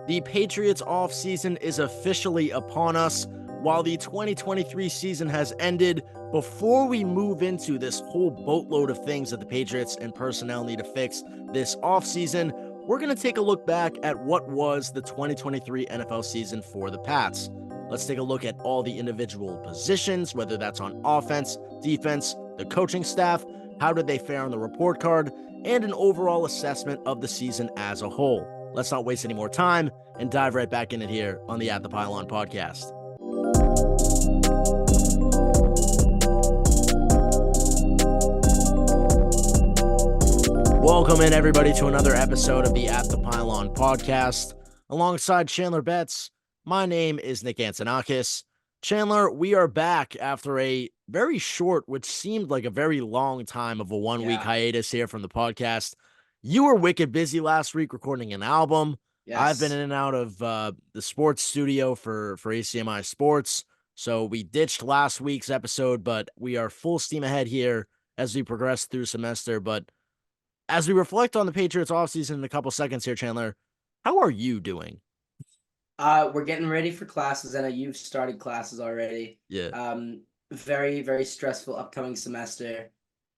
The Patriots offseason is officially upon us. While the 2023 season has ended, before we move into this whole boatload of things that the Patriots and personnel need to fix this offseason, we're going to take a look back at what was the 2023 NFL season for the Pats. Let's take a look at all the individual positions, whether that's on offense, defense, the coaching staff, how did they fare on the report card, and an overall assessment of the season as a whole. Let's not waste any more time and dive right back in it here on the At the Pylon podcast. Welcome in, everybody, to another episode of the At the Pylon podcast. Alongside Chandler Betts, my name is Nick Antonakas. Chandler, we are back after a very short, which seemed like a very long time of a one-week hiatus here from the podcast. You were wicked busy last week recording an album. Yes. I've been in and out of the sports studio for ACMI Sports, so we ditched last week's episode, but we are full steam ahead here as we progress through semester. But as we reflect on the Patriots offseason in a couple seconds here, Chandler, how are you doing? We're getting ready for classes. I know you've started classes already. Yeah. Very, very stressful upcoming semester,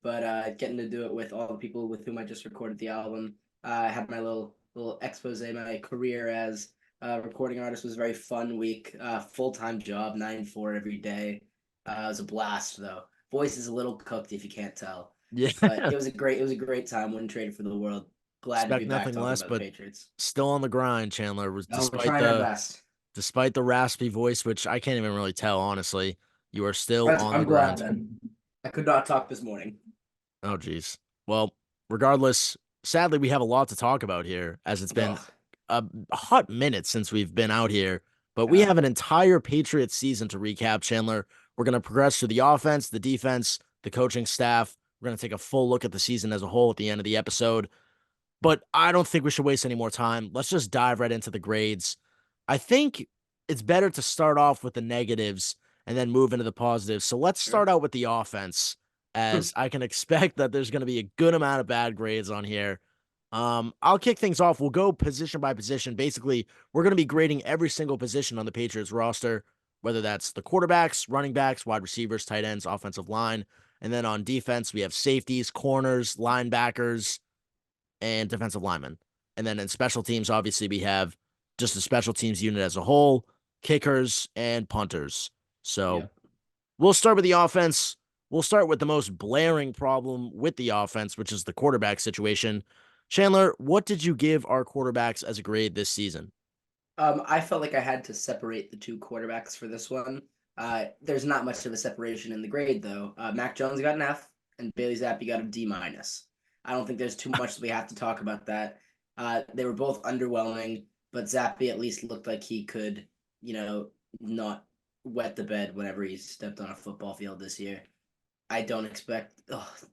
but getting to do it with all the people with whom I just recorded the album. I had my little expose. My career as a recording artist was a very fun week. Full-time job, 9-4 every day. It was a blast though. Voice is a little cooked if you can't tell. Yeah. But it was a great time when traded for the world. Glad to be back nothing talking less, about the but Patriots. still on the grind, Chandler. We're trying our best. Despite the raspy voice, which I can't even really tell, honestly, you are still on the glad grind. then. I could not talk this morning. Oh, geez. Well, regardless, sadly, we have a lot to talk about here, as it's been a hot minute since we've been out here. But we have an entire Patriots season to recap, Chandler. We're going to progress through the offense, the defense, the coaching staff. We're going to take a full look at the season as a whole at the end of the episode. But I don't think we should waste any more time. Let's just dive right into the grades. I think it's better to start off with the negatives and then move into the positives. So let's start out with the offense, as I can expect that there's going to be a good amount of bad grades on here. I'll kick things off. We'll go position by position. Basically, we're going to be grading every single position on the Patriots roster, whether that's the quarterbacks, running backs, wide receivers, tight ends, offensive line. And then on defense, we have safeties, corners, linebackers, and defensive linemen. And then in special teams, obviously, we have just the special teams unit as a whole, kickers, and punters. So we'll start with the offense. We'll start with the most blaring problem with the offense, which is the quarterback situation. Chandler, what did you give our quarterbacks as a grade this season? I felt like I had to separate the two quarterbacks for this one. There's not much of a separation in the grade, though. Mac Jones got an F, and Bailey Zappi got a D-. I don't think there's too much that we have to talk about that. They were both underwhelming, but Zappi at least looked like he could, not wet the bed whenever he stepped on a football field this year. I don't expect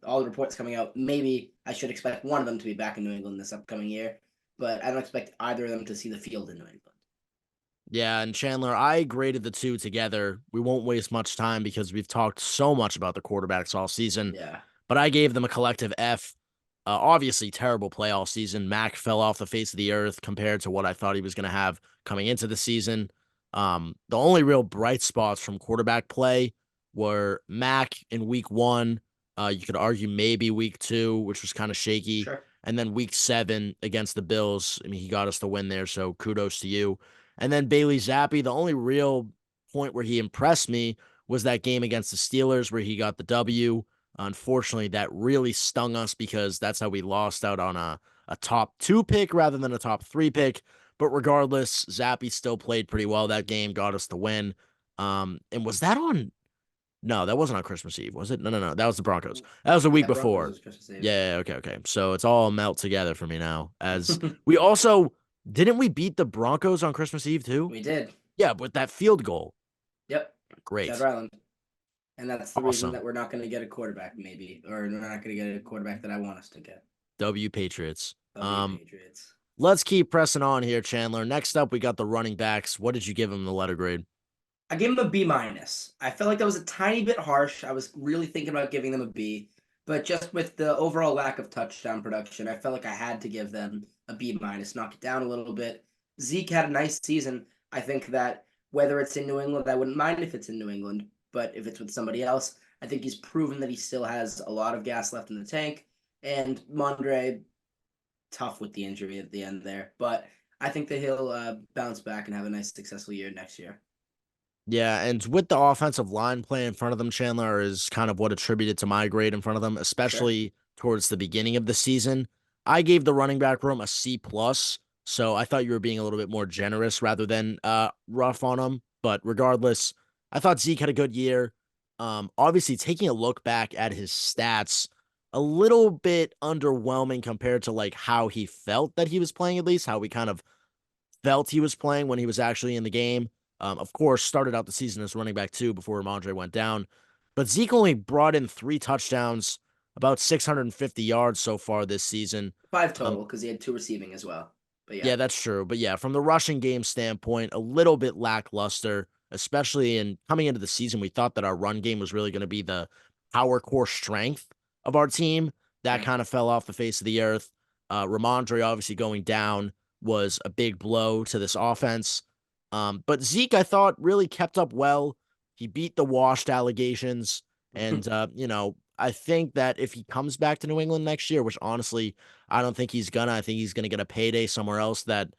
all the reports coming out. Maybe I should expect one of them to be back in New England this upcoming year, but I don't expect either of them to see the field in New England. Yeah, and Chandler, I graded the two together. We won't waste much time because we've talked so much about the quarterbacks all season. Yeah. But I gave them a collective F. Obviously, terrible play all season. Mac fell off the face of the earth compared to what I thought he was going to have coming into the season. The only real bright spots from quarterback play were Mac in week 1. You could argue maybe week 2, which was kind of shaky. Sure. And then week 7 against the Bills. I mean, he got us the win there, so kudos to you. And then Bailey Zappi, the only real point where he impressed me was that game against the Steelers where he got the W. Unfortunately, that really stung us because that's how we lost out on a top 2 pick rather than a top 3 pick. But regardless, Zappi still played pretty well that game, got us the win. And was that on? No, that wasn't on Christmas Eve, was it? No. That was the Broncos. That was the week before. Yeah, okay. So it's all melt together for me now. As we also, didn't we beat the Broncos on Christmas Eve too? We did. Yeah, with that field goal. Yep. Great. Chad Ryland. And that's the reason that we're not going to get a quarterback, maybe, or we're not going to get a quarterback that I want us to get. W Patriots. Patriots. Let's keep pressing on here, Chandler. Next up, we got the running backs. What did you give them the letter grade? I gave him a B-. I felt like that was a tiny bit harsh. I was really thinking about giving them a B, but just with the overall lack of touchdown production, I felt like I had to give them a B-, knock it down a little bit. Zeke had a nice season. I think that whether it's in New England, I wouldn't mind if it's in New England, but if it's with somebody else, I think he's proven that he still has a lot of gas left in the tank. And Mondre, tough with the injury at the end there, but I think that he'll bounce back and have a nice, successful year next year. Yeah, and with the offensive line play in front of them, Chandler, is kind of what attributed to my grade in front of them, Sure. especially towards the beginning of the season. I gave the running back room a C plus, so I thought you were being a little bit more generous rather than rough on them. But regardless, I thought Zeke had a good year. Obviously, taking a look back at his stats, a little bit underwhelming compared to like how he felt that he was playing, at least how we kind of felt he was playing when he was actually in the game. Of course, started out the season as running back too before Ramondre went down. But Zeke only brought in 3 touchdowns, about 650 yards so far this season. Five Um, total because he had two receiving as well. But yeah. yeah, that's true. But yeah, from the rushing game standpoint, a little bit lackluster, especially in coming into the season. We thought that our run game was really going to be the power core strength of our team. That Mm. kind of fell off the face of the earth. Ramondre obviously going down was a big blow to this offense. But Zeke, I thought, really kept up well. He beat the washed allegations. And, I think that if he comes back to New England next year, which honestly, I don't think he's gonna. I think he's gonna get a payday somewhere else that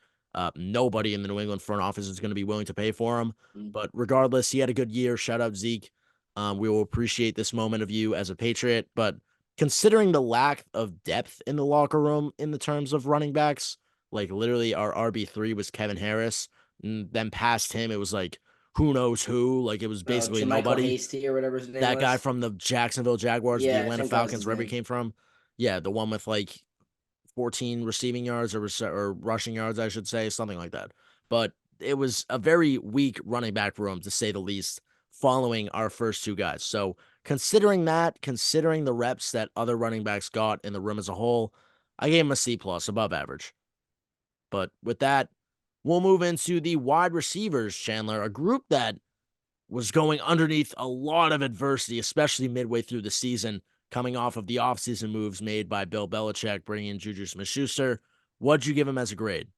nobody in the New England front office is going to be willing to pay for him. Mm. But regardless, he had a good year. Shout out Zeke. We will appreciate this moment of you as a Patriot. But considering the lack of depth in the locker room in the terms of running backs, like literally our RB3 was Kevin Harris. And then past him, it was like who knows who. Like it was basically Jermichael nobody. Hasty or whatever his name That guy was. from the Jacksonville Jaguars, the Yeah, I Atlanta think that was Falcons, his wherever he name. came from. Yeah, the one with like 14 receiving yards or rushing yards, I should say, something like that. But it was a very weak running back room, to say the least, following our first two guys. So considering that, considering the reps that other running backs got in the room as a whole, I gave him a C plus, above average. But with that, we'll move into the wide receivers, Chandler, a group that was going underneath a lot of adversity, especially midway through the season, coming off of the offseason moves made by Bill Belichick, bringing in Juju Smith-Schuster. What'd you give him as a grade?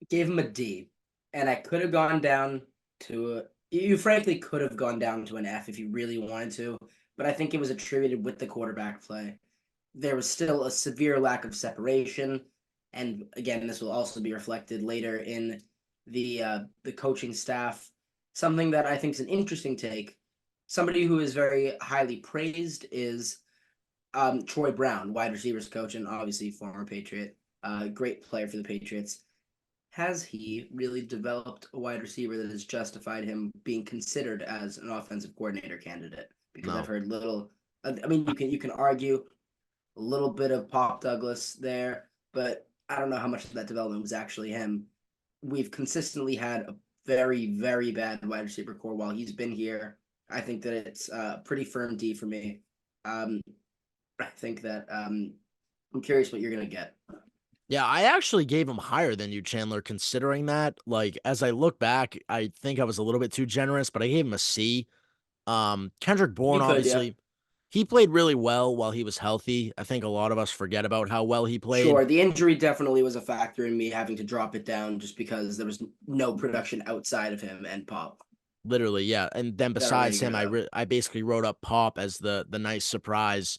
Gave him a D, and I could have gone down to you. Frankly, could have gone down to an F if you really wanted to, but I think it was attributed with the quarterback play. There was still a severe lack of separation, and again, this will also be reflected later in the coaching staff. Something that I think is an interesting take. Somebody who is very highly praised is Troy Brown, wide receivers coach, and obviously former Patriot, great player for the Patriots. Has he really developed a wide receiver that has justified him being considered as an offensive coordinator candidate? Because I've No. heard little. I mean, you can argue a little bit of Pop Douglas there, but I don't know how much of that development was actually him. We've consistently had a very, very bad wide receiver core while he's been here. I think that it's a pretty firm D for me. Um, I think that I'm curious what you're gonna get. Yeah, I actually gave him higher than you, Chandler, considering that. Like, as I look back, I think I was a little bit too generous, but I gave him a C. Kendrick Bourne, You could, yeah. obviously, he played really well while he was healthy. I think a lot of us forget about how well he played. Sure, the injury definitely was a factor in me having to drop it down just because there was no production outside of him and Pop Literally, yeah. And then that are besides rating him, it up. I basically wrote up Pop as the nice surprise,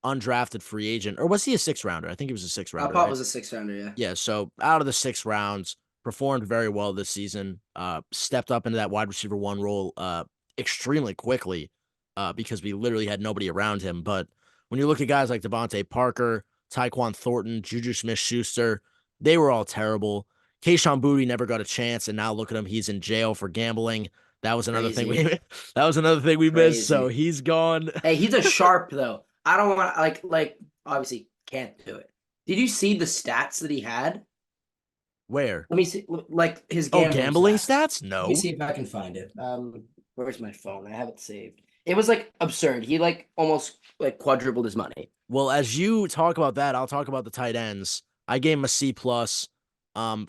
undrafted free agent, or was he a 6 rounder? I think he was a 6 rounder, Pop right? was a 6 rounder, yeah. Yeah. So out of the 6 rounds, performed very well this season. Stepped up into that wide receiver one role, extremely quickly, because we literally had nobody around him. But when you look at guys like Devontae Parker, Tyquan Thornton, Juju Smith-Schuster, they were all terrible. Kayshon Boutte never got a chance, and now look at him. He's in jail for gambling. That was another thing Crazy. we that was another thing we missed. So Crazy. he's gone. Hey, he's a sharp though. I don't want like obviously can't do it. Did you see the stats that he had? Where? Let me see like his Oh, gambling gambling stats. stats? Let me No. see if I can find it. Where's my phone? I have it saved. It was like absurd. He like almost like quadrupled his money. Well, as you talk about that, I'll talk about the tight ends. I gave him a C plus.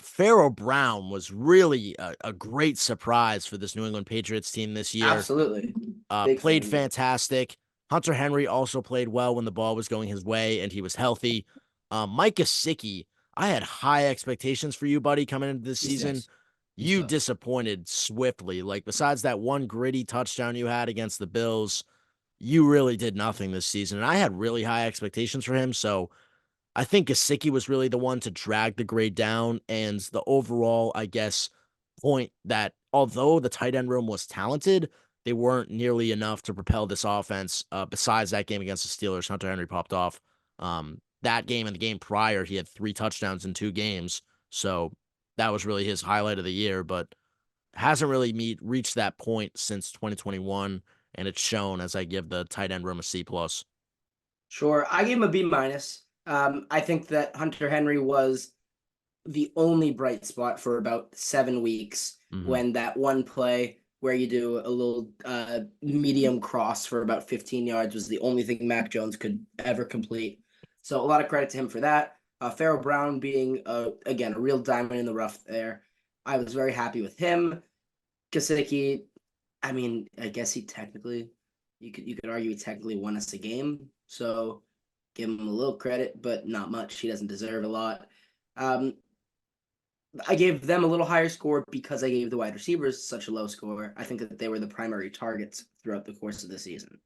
Pharaoh Brown was really a great surprise for this New England Patriots team this year. Absolutely. Big Played fan. fantastic. Hunter Henry also played well when the ball was going his way and he was healthy. Mike Gesicki, I had high expectations for you, buddy, coming into this He's season. nice. He's You tough. disappointed swiftly. Like, besides that one gritty touchdown you had against the Bills, you really did nothing this season. And I had really high expectations for him. So I think Gesicki was really the one to drag the grade down. And the overall, I guess, point that although the tight end room was talented, they weren't nearly enough to propel this offense. Besides that game against the Steelers, Hunter Henry popped off. That game and the game prior, he had 3 touchdowns in 2 games. So that was really his highlight of the year, but hasn't really reached that point since 2021. And it's shown as I give the tight end room a C plus. Sure, I gave him a B minus. I think that Hunter Henry was the only bright spot for about 7 weeks Mm-hmm. when that one play where you do a little medium cross for about 15 yards was the only thing Mac Jones could ever complete. So a lot of credit to him for that. Pharaoh Brown being again a real diamond in the rough there. I was very happy with him. Kasicki, I mean, I guess he technically you could argue he technically won us a game. So give him a little credit, but not much. He doesn't deserve a lot. Um, I gave them a little higher score because I gave the wide receivers such a low score. I think that they were the primary targets throughout the course of the season.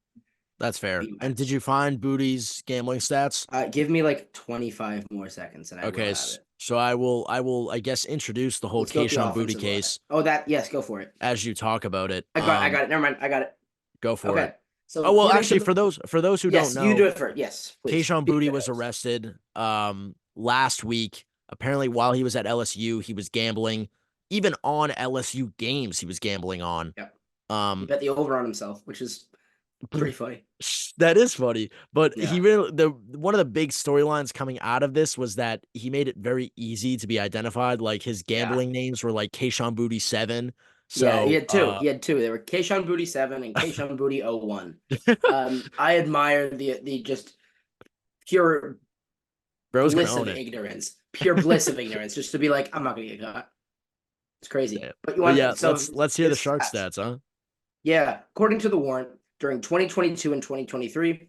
That's fair. B And did minus. you find Booty's gambling stats? Give me like 25 more seconds and I will Okay, have it. so I will, I guess, introduce the whole Let's go with the Kayshawn Booty offensive line. case Oh, that yes, go for it. as you talk about it. I got it. Never mind. I got it. Go for it. Okay. So Oh well, according to actually, the for those who don't yes, you do know, it first. Yes, please. Kayshawn Be a Booty good was host. arrested last week. Apparently, while he was at LSU, he was gambling. Even on LSU games, he was gambling on. Yep. He Um, bet the over on himself, which is pretty funny. That is funny, but he Yeah. really the one of the big storylines coming out of this was that he made it very easy to be identified. Like his Yeah. gambling names were like Kayshawn Booty 7. Yeah, he So had two. He had two. They were Kayshawn Booty 7 and Kayshawn Booty 01. I admire the just pure Bro's gonna bliss own of it. ignorance. Pure bliss of ignorance. Just to be like, I'm not gonna get caught. It's crazy. Yeah. But you But yeah, want so let's hear the his shark stats. stats, huh? Yeah, according to the warrant, during 2022 and 2023,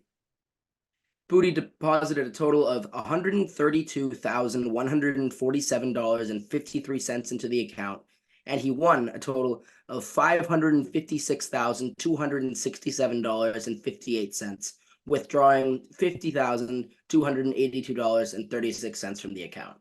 Booty deposited a total of $132,147.53 into the account, and he won a total of $556,267.58, withdrawing $50,282.36 from the account.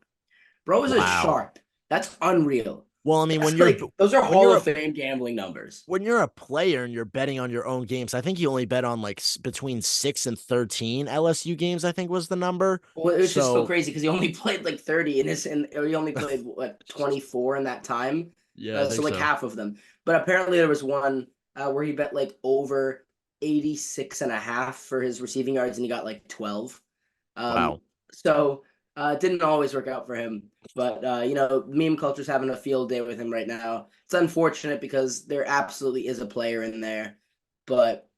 Bro is a Wow. sharp. That's unreal. Well, I mean, That's like those are when Hall you're of a Fame gambling numbers. when you're a player and you're betting on your own games, I think you only bet on like between 6 and 13 LSU games. I think was the number. Well, it's just so So crazy because he only played like 30 in this, and or he only played what 24 in that time. yeah, I So think like so. half of them. But apparently there was one where he bet like over 86 and a half for his receiving yards, and he got like 12. Um, Wow. so it didn't always work out for him. But meme culture's having a field day with him right now. It's unfortunate because there absolutely is a player in there, but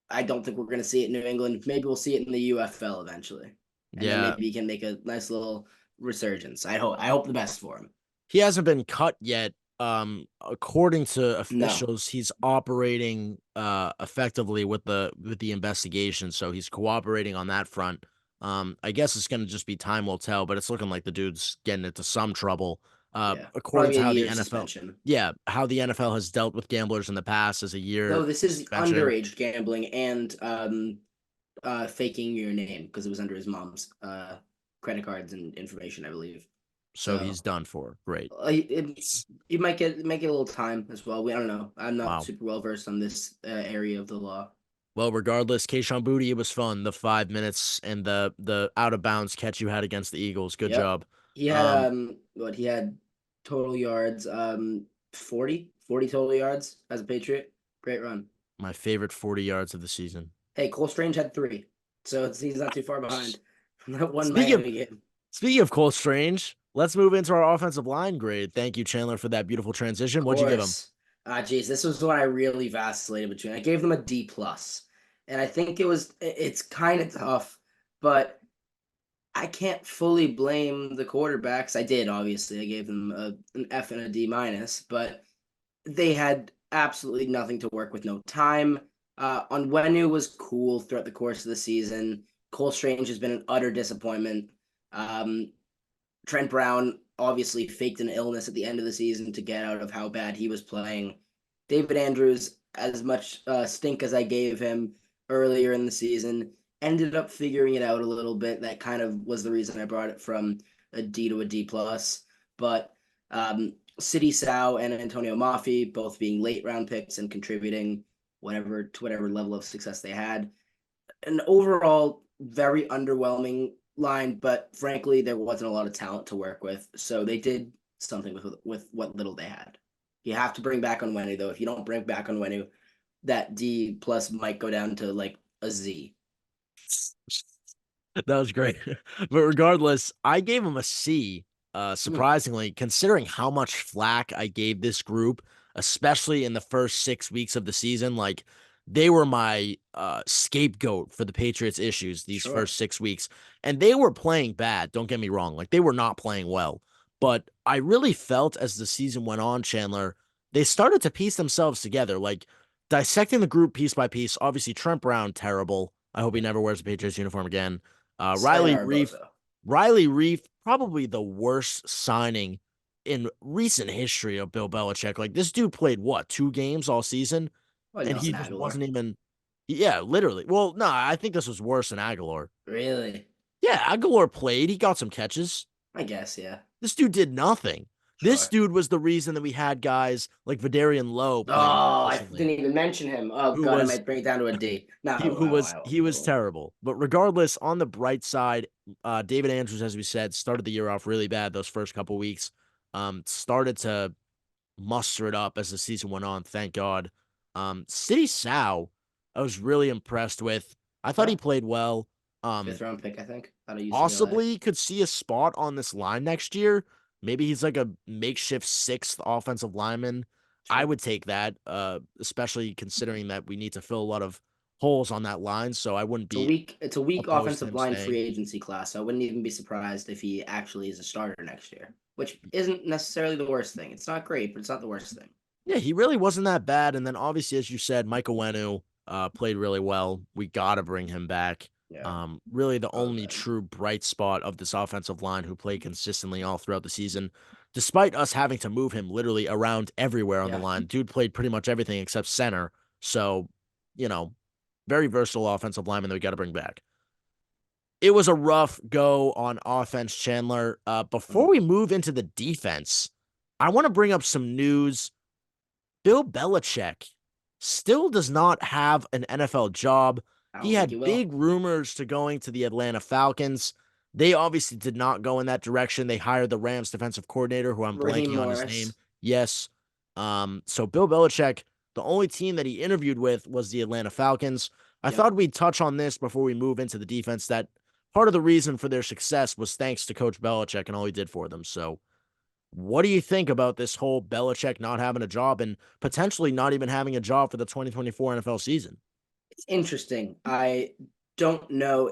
I don't think we're going to see it in New England. Maybe we'll see it in the UFL eventually, and then Yeah, maybe he can make a nice little resurgence. I hope the best for him. he hasn't been cut yet. According to No, officials, he's operating effectively with the investigation, so he's cooperating on that front. I guess it's gonna just be time will tell, but it's looking like the dude's getting into some trouble. yeah, According probably to a how the year NFL, suspension. yeah, how the NFL has dealt with gamblers in the past is a No, year this is suspension. underage gambling and faking your name because it was under his mom's credit cards and information, I believe. So So he's done for. Great. you might get make it a little time as well. I don't know. I'm not Wow. super well versed on this area of the law. Well, regardless, Kayshawn Booty, it was fun. The 5 minutes and the out of bounds catch you had against the Eagles. Good Yep. job. He had Um, he had total yards 40 total yards as a Patriot. Great run. my favorite 40 yards of the season. Hey, Cole Strange had 3. So he's not too far behind from that one Speaking of Miami game. speaking of Cole Strange, let's move into our offensive line grade. Thank you, Chandler, for that beautiful Of transition. What'd you give him? course. Geez, this was one I really vacillated between. I gave them a D plus. And I think it's kind of tough, but I can't fully blame the quarterbacks. I did, obviously. I gave them an F and a D minus, but they had absolutely nothing to work with, no time. Onwenu was cool throughout the course of the season. Cole Strange has been an utter disappointment. Um, Trent Brown obviously faked an illness at the end of the season to get out of how bad he was playing. David Andrews, as much stink as I gave him earlier in the season, ended up figuring it out a little bit. That kind of was the reason I brought it from a D to a D plus. But City Sao and Antonio Mafi both being late round picks and contributing whatever level of success they had. An overall very underwhelming line, but frankly, there wasn't a lot of talent to work with. So they did something with what little they had. You have to bring back Onwenu, though. If you don't bring back Onwenu, that D plus might go down to like a Z. That was great. But regardless, I gave him a C, surprisingly, considering how much flack I gave this group, especially in the first 6 weeks of the season. Like, they were my scapegoat for the Patriots' issues these Sure. first 6 weeks. And they were playing bad. Don't get me wrong. Like, they were not playing well. But I really felt as the season went on, Chandler, they started to piece themselves together. Like, dissecting the group piece by piece. Obviously, Trent Brown, terrible. I hope he never wears a Patriots uniform again. Riley Sayonara Reef, Bozo. Riley Reef, probably the worst signing in recent history of Bill Belichick. Like, this dude played what, 2 games all season, Well, and he Nelson just Aguilar. wasn't even. Yeah, literally. Well, no, I think this was worse than Aguilar. Really? Yeah, Aguilar played. He got some catches. I guess, yeah. This dude did nothing. This Sure. dude was the reason that we had guys like Vidarian Lowe playing Oh, I consistently, didn't even mention him. Oh who God, I was might bring it down to a D. No, he who was I he was won't. terrible. But regardless, on the bright side, David Andrews, as we said, started the year off really bad those first couple weeks. Started to muster it up as the season went on. Thank God. City Sao, I was really impressed with. I thought he Okay. played well. Fifth round pick, I think, out of UCLA. Possibly could see a spot on this line next year. Maybe he's like a makeshift sixth offensive lineman. I Sure. would take that, especially considering that we need to fill a lot of holes on that line. So I wouldn't be It's a weak opposed to offensive him line free staying. agency class. So I wouldn't even be surprised if he actually is a starter next year, which isn't necessarily the worst thing. It's not great, but it's not the worst thing. Yeah, he really wasn't that bad. And then obviously, as you said, Michael Wenu played really well. We got to bring him back. Yeah. Really the Oh, only good. true bright spot of this offensive line who played consistently all throughout the season, despite us having to move him literally around everywhere on the Yeah. line. Dude played pretty much everything except center. So, you know, very versatile offensive lineman that we got to bring back. It was a rough go on offense, Chandler. Before Mhm. we move into the defense, I want to bring up some news. Bill Belichick still does not have an NFL job. I He don't think he had will. big rumors to going to the Atlanta Falcons. They obviously did not go in that direction. They hired the Rams defensive coordinator, who I'm Raheem blanking on his name. Morris. Yes. So Bill Belichick, the only team that he interviewed with was the Atlanta Falcons. I Yep. thought we'd touch on this before we move into the defense, that part of the reason for their success was thanks to Coach Belichick and all he did for them. So what do you think about this whole Belichick not having a job and potentially not even having a job for the 2024 NFL season? It's interesting. I don't know.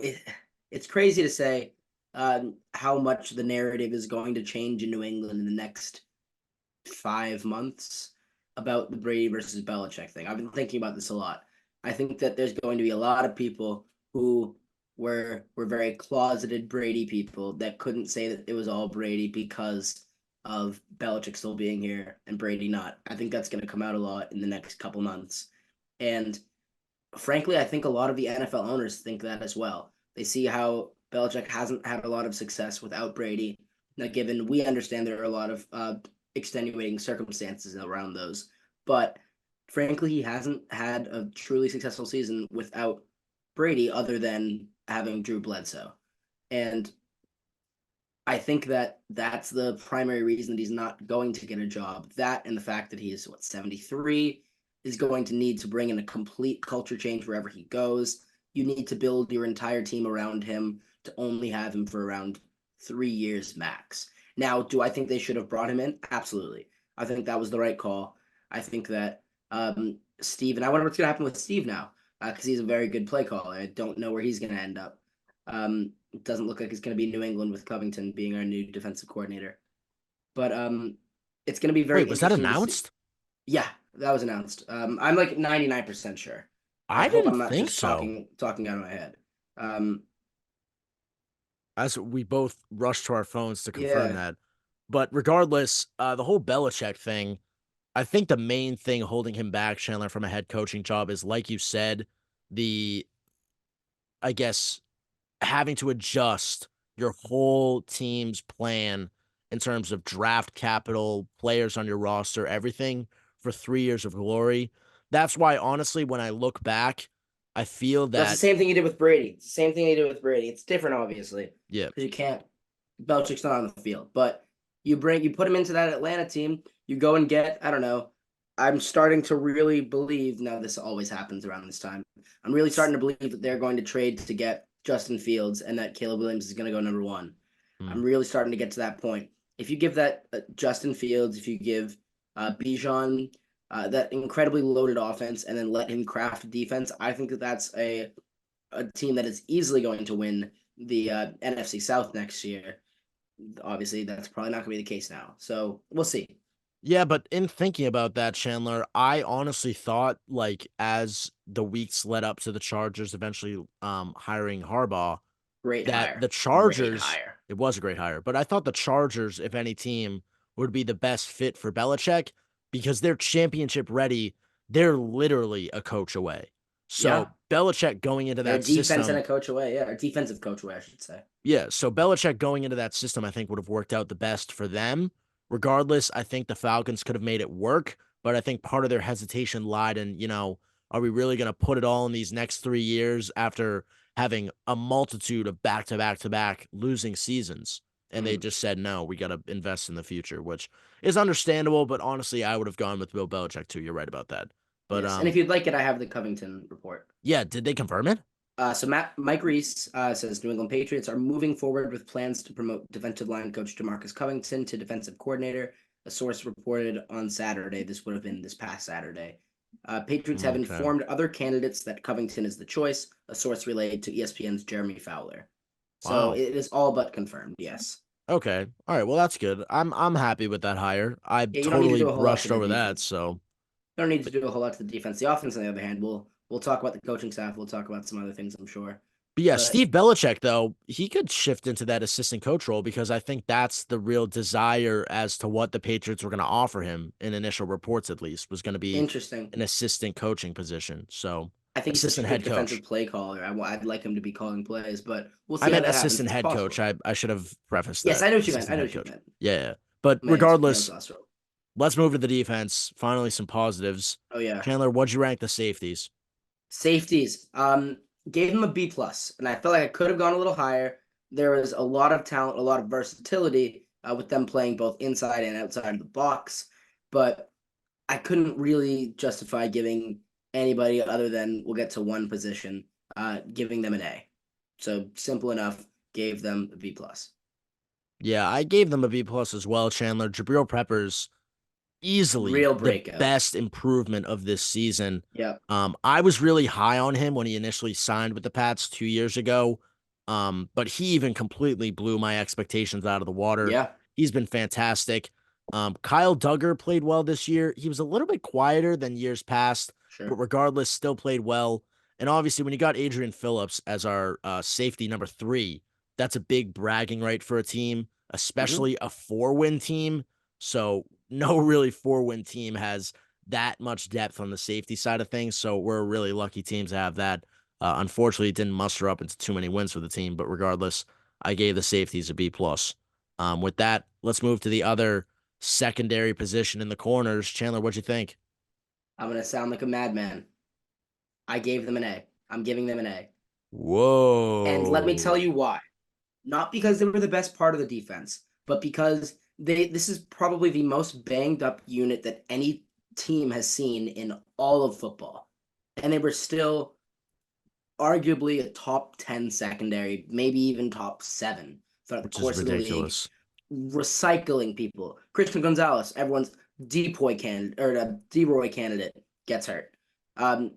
It's crazy to say how much the narrative is going to change in New England in the next 5 months about the Brady versus Belichick thing. I've been thinking about this a lot. I think that there's going to be a lot of people who were very closeted Brady people that couldn't say that it was all Brady because of Belichick still being here and Brady not. I think that's going to come out a lot in the next couple months. And frankly, I think a lot of the NFL owners think that as well. They see how Belichick hasn't had a lot of success without Brady. Now, given we understand there are a lot of extenuating circumstances around those, but frankly, he hasn't had a truly successful season without Brady, other than having Drew Bledsoe. And I think that that's the primary reason that he's not going to get a job. That and the fact that he is 73 is going to need to bring in a complete culture change wherever he goes. You need to build your entire team around him to only have him for around 3 years max. Now, do I think they should have brought him in? Absolutely. I think that was the right call. I think that Steve, and I wonder what's going to happen with Steve now because he's a very good play caller. I don't know where he's going to end up. It doesn't look like it's going to be New England with Covington being our new defensive coordinator. But it's going to be very Wait, was that interesting to see. announced? Yeah, that was announced. I'm like 99% sure. I I hope didn't I'm not think just so. talking out of my head. Um, As we both rushed to our phones to confirm Yeah. that. But regardless, the whole Belichick thing, I think the main thing holding him back, Chandler, from a head coaching job is, like you said, the, I guess, having to adjust your whole team's plan in terms of draft capital, players on your roster, everything for 3 years of glory. That's why, honestly, when I look back, I feel That's the that, same thing you did with Brady. It's the same thing you did with Brady. It's different, obviously, yeah, because you can't. Belichick's not on the field, but you put him into that Atlanta team. You go and get, I don't know. I'm starting to really believe now. This always happens around this time. I'm really starting to believe that they're going to trade to get Justin Fields and that Caleb Williams is going to go number one. mm, I'm really starting to get to that point. If you give that Justin Fields, if you give Bijan that incredibly loaded offense, and then let him craft defense, I think that that's a team that is easily going to win the NFC South next year. Obviously, that's probably not going to be the case now. So we'll see. yeah, but in thinking about that, Chandler, I honestly thought, like, as the weeks led up to the Chargers eventually hiring Harbaugh, Great that hire. the Great Chargers, hire. it was a great hire, but I thought the Chargers, if any team, would be the best fit for Belichick because they're championship ready. They're literally a coach away. So Yeah. Belichick going into They're that defense and system, a coach away. Yeah. Or defensive coach away, I should say. yeah, so Belichick going into that system, I think would have worked out the best for them. Regardless, I think the Falcons could have made it work, but I think part of their hesitation lied in, are we really going to put it all in these next 3 years after having a multitude of back to back to back losing seasons? And they Mm-hmm. just said, no, we got to invest in the future, which is understandable. But honestly, I would have gone with Bill Belichick too. You're right about that. But Yes. And if you'd like it, I have the Covington report. yeah, did they confirm it? Mike Reese says New England Patriots are moving forward with plans to promote defensive line coach DeMarcus Covington to defensive coordinator. A source reported on Saturday. This would have been this past Saturday. Patriots have Okay. informed other candidates that Covington is the choice. A source relayed to ESPN's Jeremy Fowler. So Wow. it is all but confirmed. Yes. Okay. All right. Well, that's good. I'm happy with that hire. I Yeah, you don't need to totally do a whole lot to brushed the over that. defense. So, You don't need to but, do a whole lot to the defense. The offense, on the other hand, we'll talk about the coaching staff. We'll talk about some other things, I'm sure. but yeah, But Steve Belichick though, he could shift into that assistant coach role because I think that's the real desire as to what the Patriots were going to offer him in initial reports, at least, was going to be interesting. an assistant coaching position. So, I think he's such a assistant good head coach. defensive play caller. Would like him to be calling plays, but we'll I see how meant that happens. assistant It's head coach. possible. I should have prefaced Yes, that. I know what you meant. I Assistant know head what you coach. meant. Yeah. Yeah. But Man's regardless, last role. let's move to the defense. Finally, some positives. Oh yeah, Chandler, what'd you rank the safeties? safeties. Gave him a B plus, and I felt like I could have gone a little higher. There was a lot of talent, a lot of versatility with them playing both inside and outside of the box, but I couldn't really justify giving anybody other than we'll get to one position, giving them an A. So simple enough. Gave them a B plus. Yeah, I gave them a B plus as well, Chandler. Jabril Peppers, easily Real the breakout. best improvement of this season. Yep. I was really high on him when he initially signed with the Pats 2 years ago. But he even completely blew my expectations out of the water. Yeah. He's been fantastic. Kyle Duggar played well this year. He was a little bit quieter than years past, but Sure. regardless, still played well. And obviously, when you got Adrian Phillips as our safety number three, that's a big bragging right for a team, Hmm. especially a 4-win team. So no really 4-win team has that much depth on the safety side of things. So we're a really lucky team to have that. Unfortunately, it didn't muster up into too many wins for the team, but regardless, I gave the safeties a B plus. With that, let's move to the other secondary position in the corners. Chandler, what'd you think? I'm gonna sound like a madman. I gave them an A. I'm giving them an A. And let me tell Whoa. you why. Not because they were the best part of the defense, but because this is probably the most banged up unit that any team has seen in all of football. And they were still arguably a top 10 secondary, maybe even top 7 throughout the Which is course of the league, ridiculous. recycling people. Christian Gonzalez, everyone's depoy candidate or a D-Roy candidate, gets hurt. Um,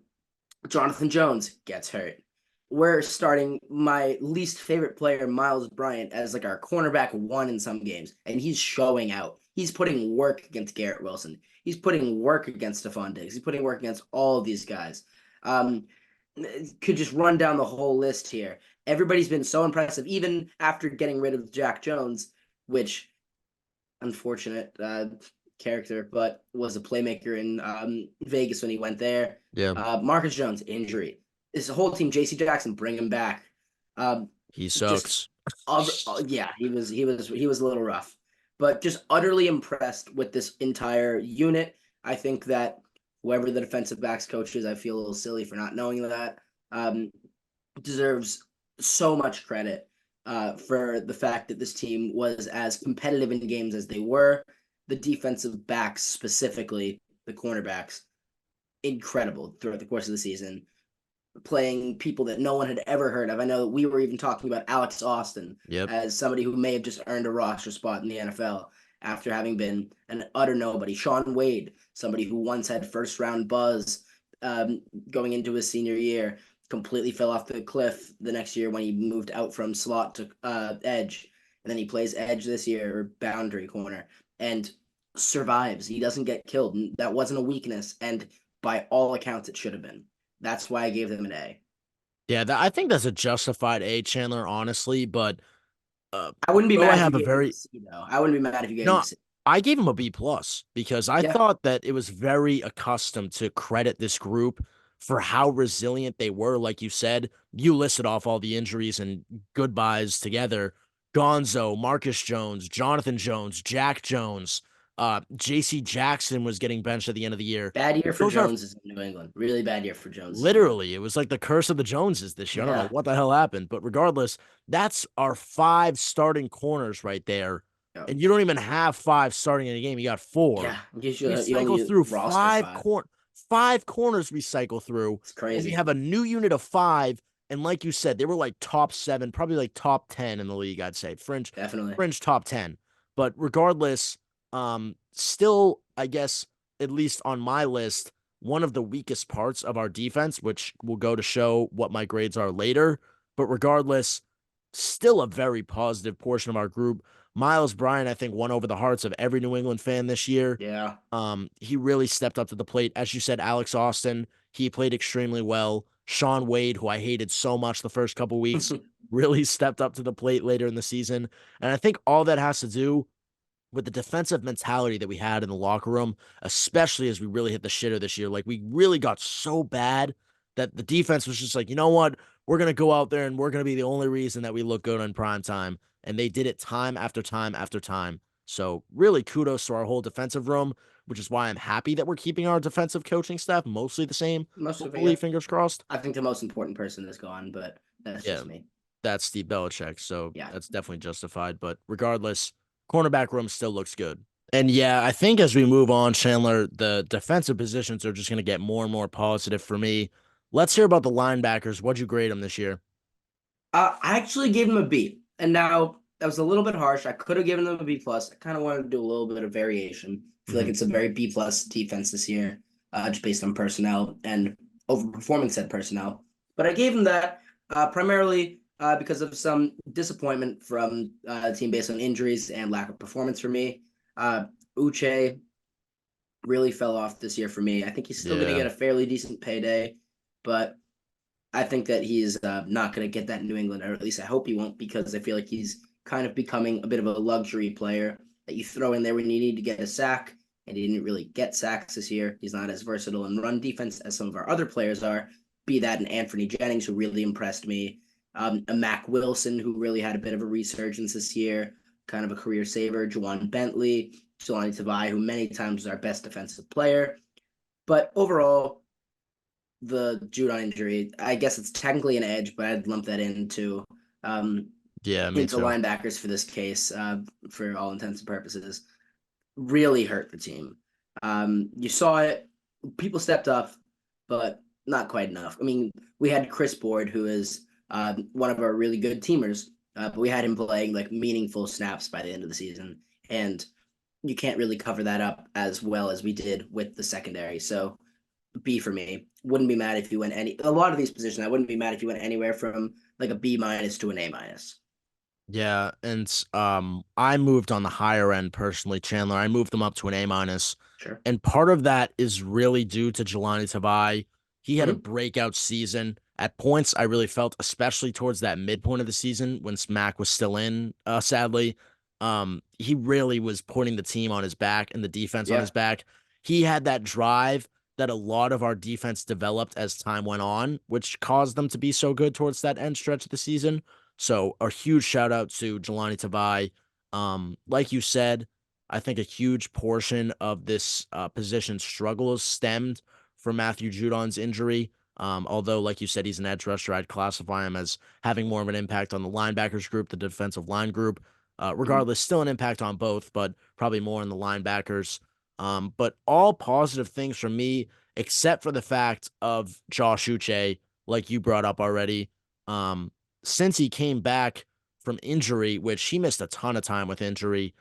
Jonathan Jones gets hurt. We're starting my least favorite player, Miles Bryant, as like our cornerback one in some games, and he's showing out. He's putting work against Garrett Wilson. He's putting work against Stephon Diggs. He's putting work against all of these guys. Could just run down the whole list here. Everybody's been so impressive, even after getting rid of Jack Jones, which unfortunate character, but was a playmaker in Vegas when he went there. Yeah, Marcus Jones injury. This whole team, J.C. Jackson, bring him back. he Just sucks. yeah, he was a little rough, but just utterly impressed with this entire unit. I think that whoever the defensive backs coach is, I feel a little silly for not knowing that. Um, deserves so much credit for the fact that this team was as competitive in games as they were. The defensive backs, specifically the cornerbacks, incredible throughout the course of the season, playing people that no one had ever heard of. I know we were even talking about Alex Austin Yep. as somebody who may have just earned a roster spot in the NFL after having been an utter nobody. Sean Wade, somebody who once had first round buzz going into his senior year, completely fell off the cliff the next year when he moved out from slot to edge. And then he plays edge this year or boundary corner and survives. He doesn't get killed. That wasn't a weakness. And by all accounts, it should have been. That's why I gave them an A. Yeah, I think that's a justified A, Chandler, honestly. But uh, I wouldn't be though I mad if you have a gave them a very C though. I wouldn't be mad if you gave them no, a C. I gave him a B plus because I Yeah, thought that it was very accustomed to credit this group for how resilient they were. Like you said, you listed off all the injuries and goodbyes together. Gonzo, Marcus Jones, Jonathan Jones, Jack Jones, JC Jackson was getting benched at the end of the year. bad year for Those are Jones is in New England. Really bad year for Jones is in New England. literally, it was like the curse of the Joneses this year. I don't know Yeah, what the hell happened, but regardless, that's our five starting corners right there. yeah, And you don't even have five starting in a game. You got four. yeah. Gives you We you cycle only through roster five. five corners we cycle through, It's and we crazy. have a new unit of five. And like you said, they were like top seven, probably like top 10 in the league, I'd say. Definitely. Fringe top 10. But regardless, still, I guess, at least on my list, one of the weakest parts of our defense, which will go to show what my grades are later. But regardless, still a very positive portion of our group. Miles Bryant, I think, won over the hearts of every New England fan this year. Yeah. He really stepped up to the plate. As you said, Alex Austin, he played extremely well. Sean Wade, who I hated so much the first couple weeks, really stepped up to the plate later in the season. And I think all that has to do with the defensive mentality that we had in the locker room, especially as we really hit the shitter this year. Like we really got so bad that the defense was just like, you know what? We're gonna go out there and we're gonna be the only reason that we look good in prime time. And they did it time after time after time. So really kudos to our whole defensive room, which is why I'm happy that we're keeping our defensive coaching staff mostly the same. Most of it, Hopefully, yeah. fingers crossed. I think the most important person is gone, but that's Yeah, just me. that's Steve Belichick, so Yeah. that's definitely justified. But regardless, cornerback room still looks good. And yeah, I think as we move on, Chandler, the defensive positions are just going to get more and more positive for me. Let's hear about the linebackers. What'd you grade them this year? I actually gave them a B, and now that was a little bit harsh. I could have given them a B plus. I kind of wanted to do a little bit of variation. I feel like Hmm. it's a very B plus defense this year, just based on personnel and overperforming said personnel. But I gave them that primarily because of some disappointment from the team based on injuries and lack of performance for me. Uche really fell off this year for me. I think he's still going to Yeah. get a fairly decent payday, but I think that he's not going to get that in New England, or at least I hope he won't, because I feel like he's kind of becoming a bit of a luxury player that you throw in there when you need to get a sack, and he didn't really get sacks this year. He's not as versatile in run defense as some of our other players are, be that an Anthony Jennings, who really impressed me, a Mac Wilson, who really had a bit of a resurgence this year, kind of a career saver, Juwan Bentley, Jelani Tavai, who many times was our best defensive player. But overall, the Judon injury, I guess it's technically an edge, but I'd lump that um, Yeah, me into too. linebackers for this case, for all intents and purposes. Really hurt the team. You saw it. People stepped up, but not quite enough. I mean, we had Chris Board, who is one of our really good teamers, but we had him playing like meaningful snaps by the end of the season, and you can't really cover that up as well as we did with the secondary. So B for me. Wouldn't be mad if you went any. A lot of these positions, I wouldn't be mad if you went anywhere from like a B minus to an A minus. Yeah, and I moved on the higher end personally, Chandler. I moved them up to an A minus. Sure. And part of that is really due to Jelani Tavai. He had a Mm-hmm. breakout season At points, I really felt, especially towards that midpoint of the season when Smack was still in, sadly, he really was putting the team on his back and the defense on his Yeah, back. He had that drive that a lot of our defense developed as time went on, which caused them to be so good towards that end stretch of the season. So a huge shout out to Jelani Tabai. Like you said, I think a huge portion of this position struggle is stemmed from Matthew Judon's injury. Although, like you said, he's an edge rusher, I'd classify him as having more of an impact on the linebackers group, the defensive line group. mhm, Regardless, still an impact on both, but probably more on the linebackers. But all positive things from me, except for the fact of Josh Uche, like you brought up already. Um, since he came back from injury, which he missed a ton of time with injury,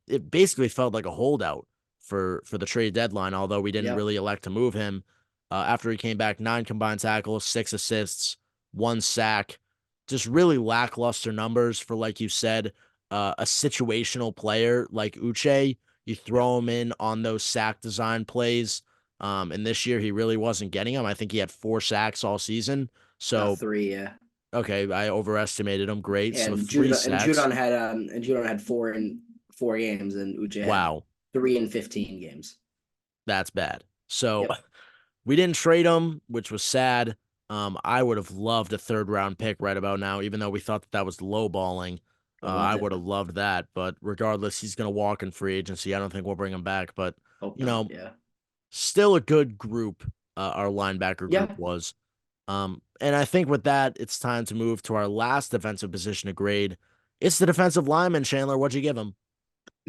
it basically felt like a holdout for the trade deadline. Although we didn't yeah, really elect to move him after he came back, 9 combined tackles, 6 assists, 1 sack, just really lackluster numbers for, like you said, a situational player like Uche. You yeah. throw him in on those sack design plays. And this year he really wasn't getting them. I think he had 4 sacks all season. So, Three, yeah. okay, I overestimated him. Great. So And 3 sacks. Judon had 4 in 4 games, and Uche had Wow, 3 in 15 games. that's bad. So Yep. we didn't trade him, which was sad. I would have loved a third round pick right about now, even though we thought that was low balling. Would have I loved it. would have loved that, but regardless, he's going to walk in free agency. I don't think we'll bring him back, but Hope you not. know, Yeah. still a good group. Our linebacker group Yeah. was. And I think with that, it's time to move to our last defensive position to grade. It's the defensive lineman, Chandler. What'd you give him?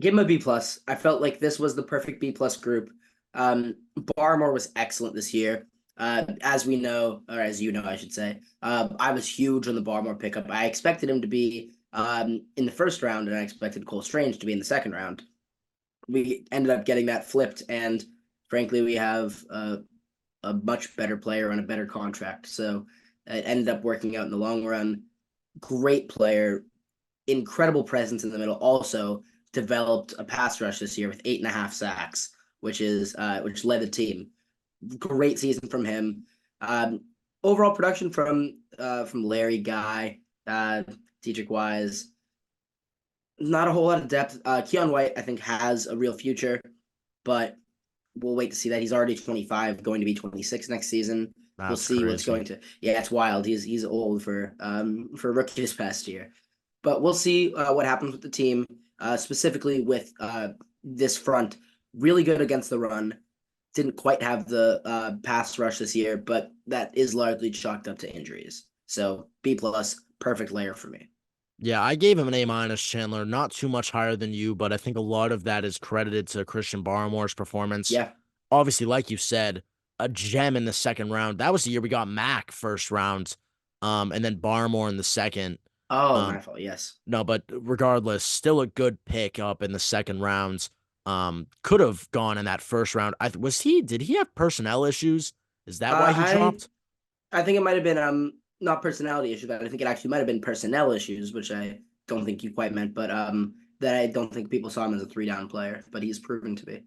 Give him a B plus. I felt like this was the perfect B plus group. Barmore was excellent this year. As we know, or as you know, I should say, I was huge on the Barmore pickup. I expected him to be in the first round, and I expected Cole Strange to be in the second round. We ended up getting that flipped, and frankly, we have a much better player on a better contract. So it ended up working out in the long run. Great player, incredible presence in the middle. Also developed a pass rush this year with 8.5 sacks, which led the team. Great season from him. Overall production from Larry Guy, Dietrich Wise, not a whole lot of depth. Keon White, I think, has a real future, but we'll wait to see that. He's already 25, going to be 26 next season. We'll That's see what's crazy. going to. Yeah, it's wild. He's old for a rookie this past year, but we'll see what happens with the team, specifically with this front. Really good against the run. Didn't quite have the pass rush this year, but that is largely chalked up to injuries. So B plus, perfect layer for me. Yeah, I gave him an A minus, Chandler. Not too much higher than you, but I think a lot of that is credited to Christian Barmore's performance. Yeah. Obviously, like you said, a gem in the second round. That was the year we got Mac first round, and then Barmore in the second. Oh, my Um, fault. Yes. no, but regardless, still a good pick up in the second rounds. Could have gone in that first round. Did he have personnel issues? Is that why Uh, he I dropped? I think it might have been not personality issues, but I think it actually might have been personnel issues, which I don't think you quite meant, but that I don't think people saw him as a 3 down player, but he's proven to be.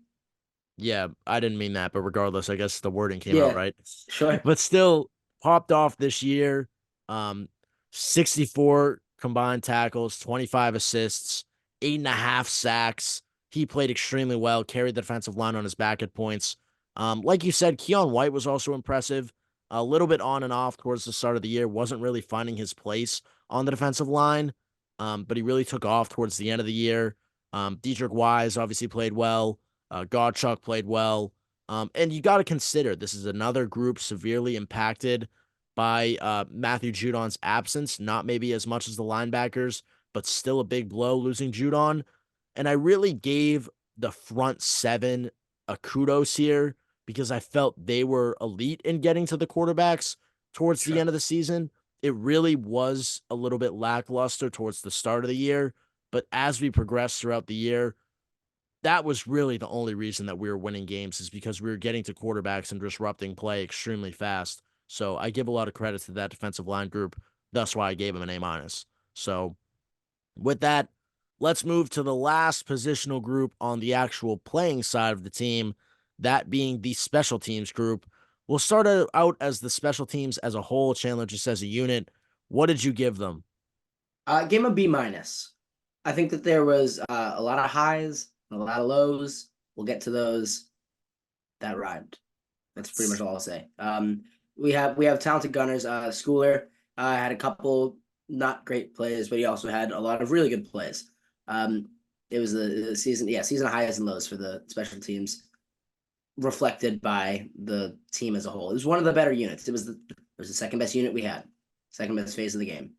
Yeah, I didn't mean that, but regardless, I guess the wording came out Yeah, right. sure. But still popped off this year. Um, 64 combined tackles, 25 assists, 8.5 sacks. He played extremely well, carried the defensive line on his back at points. Like you said, Keon White was also impressive. A little bit on and off towards the start of the year, wasn't really finding his place on the defensive line. But he really took off towards the end of the year. Dietrich Wise obviously played well. Godchuk played well. And you got to consider this is another group severely impacted by Matthew Judon's absence, not maybe as much as the linebackers, but still a big blow losing Judon. And I really gave the front seven a kudos here because I felt they were elite in getting to the quarterbacks towards the Sure. end of the season. It really was a little bit lackluster towards the start of the year. But as we progressed throughout the year, that was really the only reason that we were winning games is because we were getting to quarterbacks and disrupting play extremely fast. So I give a lot of credit to that defensive line group. That's why I gave him an A minus. So with that, let's move to the last positional group on the actual playing side of the team, that being the special teams group. We'll start out as the special teams as a whole. Chandler, just as a unit. What did you give them? Gave him a B minus. I think that there was a lot of highs, a lot of lows. We'll get to those. That rhymed. That's pretty much all I'll say. We have talented gunners. Schooler had a couple not great plays, but he also had a lot of really good plays. It was the season, yeah, season highs and lows for the special teams, reflected by the team as a whole. It was one of the better units. It was the second best unit we had, second best phase of the game.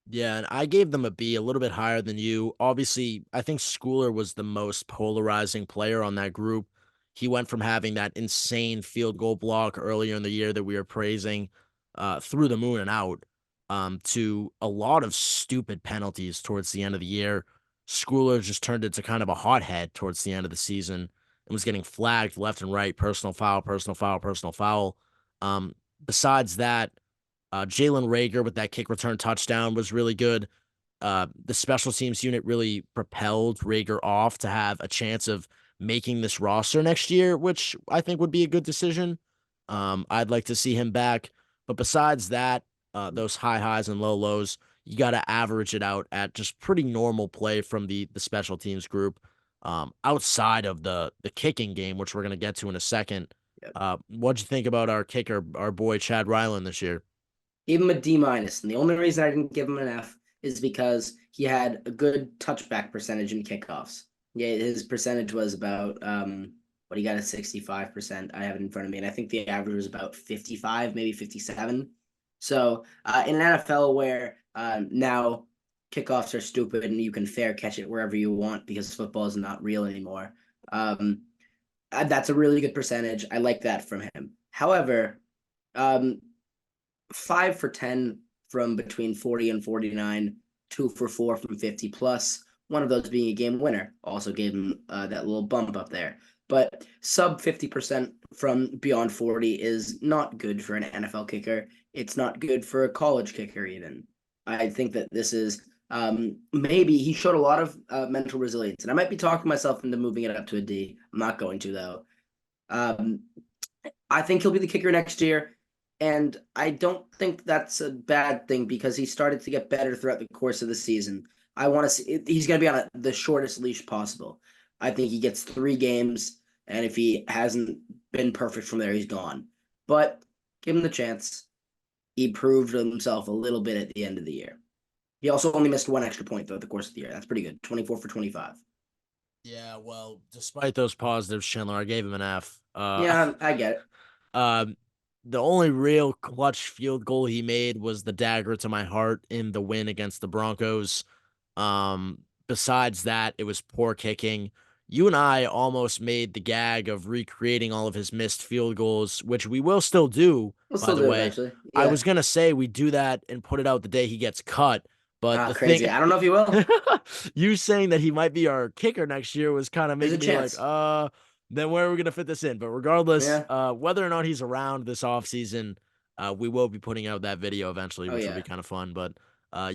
Yeah, and I gave them a B, a little bit higher than you. Obviously, I think Schooler was the most polarizing player on that group. He went from having that insane field goal block earlier in the year that we were praising through the moon and out to a lot of stupid penalties towards the end of the year. Schooler just turned into kind of a hothead towards the end of the season and was getting flagged left and right, personal foul, personal foul, personal foul. Besides that, Jalen Rager with that kick return touchdown was really good. The special teams unit really propelled Rager off to have a chance of making this roster next year, which I think would be a good decision. I'd like to see him back. But besides that, those high highs and low lows, you got to average it out at just pretty normal play from the special teams group. Outside of the kicking game, which we're gonna get to in a second. Yep. What'd you think about our kicker, our boy Chad Ryland this year? Gave him a D minus, and the only reason I didn't give him an F is because he had a good touchback percentage in kickoffs. Yeah, his percentage was about what he got at 65%. I have it in front of me, and I think the average was about 55, maybe 57. So in an NFL where now kickoffs are stupid and you can fair catch it wherever you want because football is not real anymore, that's a really good percentage. I like that from him. However, um, 5 for 10 from between 40 and 49, 2 for 4 from 50 plus. One of those being a game winner also gave him that little bump up there. But sub 50% from beyond 40 is not good for an NFL kicker. It's not good for a college kicker, even. I think that this is maybe he showed a lot of mental resilience. And I might be talking myself into moving it up to a D. I'm not going to, though. Um, I think he'll be the kicker next year. And I don't think that's a bad thing because he started to get better throughout the course of the season. I want to see he's going to be on the shortest leash possible. I think he gets 3 games, and if he hasn't been perfect from there, he's gone. But give him the chance. He proved himself a little bit at the end of the year. He also only missed 1 extra point throughout the course of the year. That's pretty good. 24 for 25. Yeah, well, despite those positives, Schindler, I gave him an F. Yeah, I get it. Um, the only real clutch field goal he made was the dagger to my heart in the win against the Broncos. Besides that, it was poor kicking. You and I almost made the gag of recreating all of his missed field goals, which we will still do, We'll by still the do it way. eventually. I Yeah. was gonna say we do that and put it out the day he gets cut, but Ah, the crazy. thing I don't know if you will. you saying that he might be our kicker next year was kind of There's a making me like, chance. then where are we gonna fit this in? But regardless, Yeah. whether or not he's around this offseason, we will be putting out that video eventually, Oh which will be yeah. kind of fun. But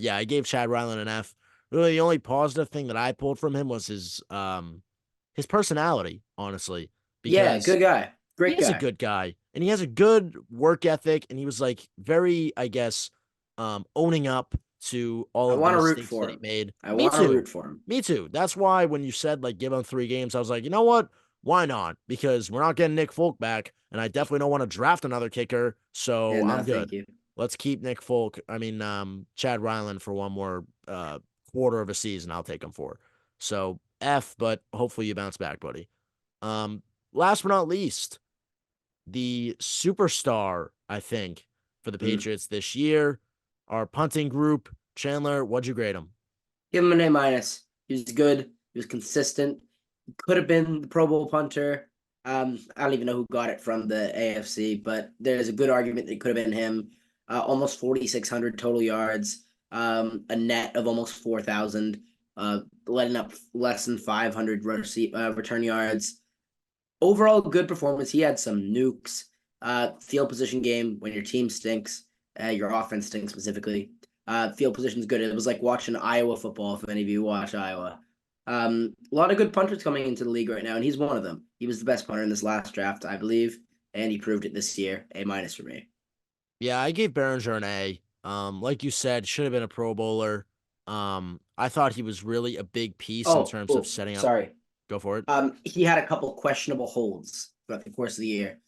yeah, I gave Chad Ryland an F. Really, the only positive thing that I pulled from him was his personality, honestly, Yeah, because good guy. he Great is a guy. good guy and he has a good work ethic, and he was like very, I guess, owning up to all I of the want to root mistakes for that he him. made. I Me want to root too. for him. Me too. That's why when you said like give him 3 games, I was like, you know what? Why not? Because we're not getting Nick Folk back, and I definitely don't want to draft another kicker, Yeah, so no, I'm thank good. you. Let's keep Nick Folk. I mean, Chad Ryland for one more quarter of a season. I'll take him for. So F, but hopefully you bounce back, buddy. Um, Last but not least, the superstar, I think, for the Mm. Patriots this year, our punting group. Chandler, what'd you grade him? Give him an A minus. He was good. He was consistent. He could have been the Pro Bowl punter. I don't even know who got it from the AFC, but there's a good argument that it could have been him. Almost 4,600 total yards, a net of almost 4,000, letting up less than 500 return yards. Overall, good performance. He had some nukes. Field position game when your team stinks, your offense stinks specifically. Field position is good. It was like watching Iowa football. If any of you watch Iowa, a lot of good punters coming into the league right now, and he's one of them. He was the best punter in this last draft, I believe. and he proved it this year. A minus for me. Yeah, I gave Behringer an A. Like you said, should have been a Pro Bowler. I thought he was really a big piece in terms of setting up. Sorry. Go for it. He had a couple questionable holds throughout the course of the year.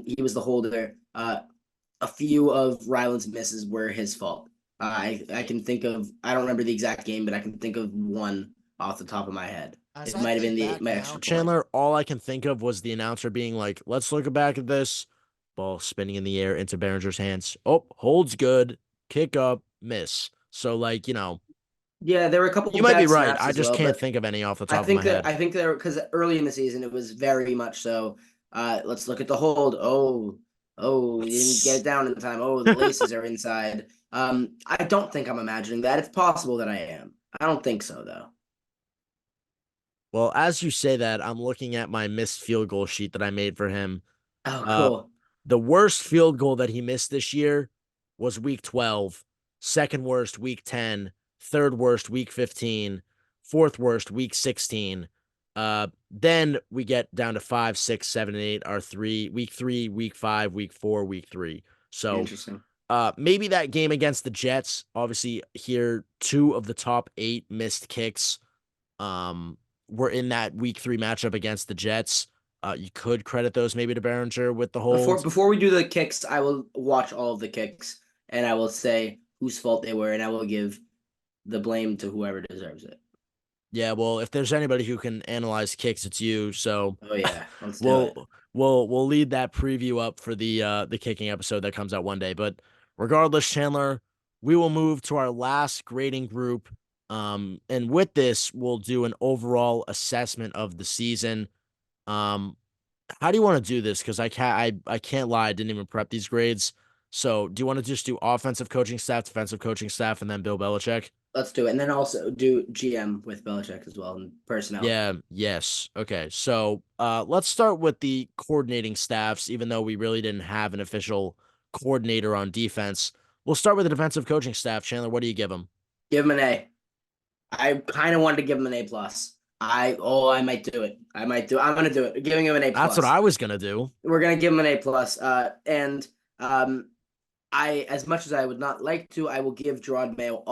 He was the holder. A few of Ryland's misses were his fault. I can think of, I don't remember the exact game, but I can think of one off the top of my head. As It I might have been think the back my now, extra point. Chandler, all I can think of was the announcer being like, let's look back at this. Ball spinning in the air into Behringer's hands. Oh, holds good. Kick up, miss. So, like, Yeah, there were a couple you might be bad right. snaps I as just well, can't but think of any off the I top of my think that head. I think there because early in the season it was very much so. Let's look at the hold. Oh, we didn't get it down in time. Oh, the laces are inside. I don't think I'm imagining that. It's possible that I am. I don't think so though. Well, as you say that, I'm looking at my missed field goal sheet that I made for him. Oh, Uh, cool. the worst field goal that he missed this year was week 12, second worst week 10, third worst week 15, fourth worst week 16. Then we get down to 5, 6, 7, and 8 are week 3, week 5, week 4, week 3. So Interesting. maybe that game against the Jets, obviously here, 2 of the top 8 missed kicks um, were in that week 3 matchup against the Jets. You could credit those maybe to Behringer with the Before hold. before we do the kicks, I will watch all of the kicks and I will say whose fault they were, and I will give the blame to whoever deserves it. Yeah, well, if there's anybody who can analyze kicks, it's you. So Oh yeah, let's do it. we'll lead that preview up for the kicking episode that comes out one day. But regardless, Chandler, we will move to our last grading group. And with this, we'll do an overall assessment of the season. Um, how do you want to do this? Because I can't lie, I didn't even prep these grades. So do you want to just do offensive coaching staff, defensive coaching staff, and then Bill Belichick? Let's do it, and then also do GM with Belichick as well and personnel. Yeah, yes. Okay. So let's start with the coordinating staffs, even though we really didn't have an official coordinator on defense. We'll start with the defensive coaching staff. Chandler, what do you give them? Give him an A. I kind of wanted to give him an A plus. I might do it. I'm gonna do it. Giving him an A That's what plus. I was gonna do. We're gonna give him an A plus. And I, as much as I would not like to, I will give Gerard Mayo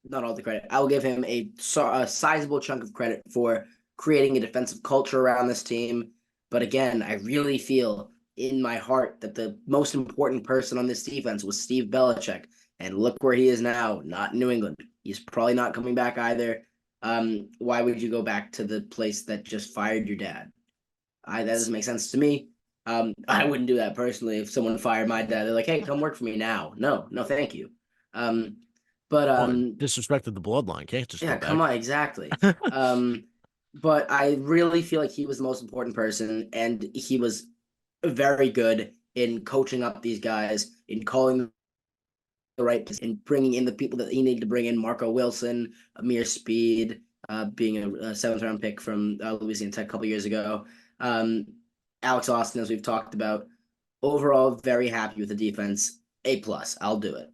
not all the credit. I will give him a sizable chunk of credit for creating a defensive culture around this team. But again, I really feel in my heart that the most important person on this defense was Steve Belichick. And look where he is now, not in New England. He's probably not coming back either. Why would you go back to the place that just fired your dad? That doesn't make sense to me. I wouldn't do that personally. If someone fired my dad, they're like, "Hey, come work for me now." No, no, thank you. Um, but Oh, disrespected the bloodline. Can't just yeah, go come back. on, exactly. Um, but I really feel like he was the most important person, and he was very good in coaching up these guys, in calling the right, in bringing in the people that he needed to bring in. Marco Wilson, Amir Speed, being a seventh round pick from Louisiana Tech a couple years ago. Um, Alex Austin, as we've talked about. Overall, very happy with the defense. A plus. I'll do it.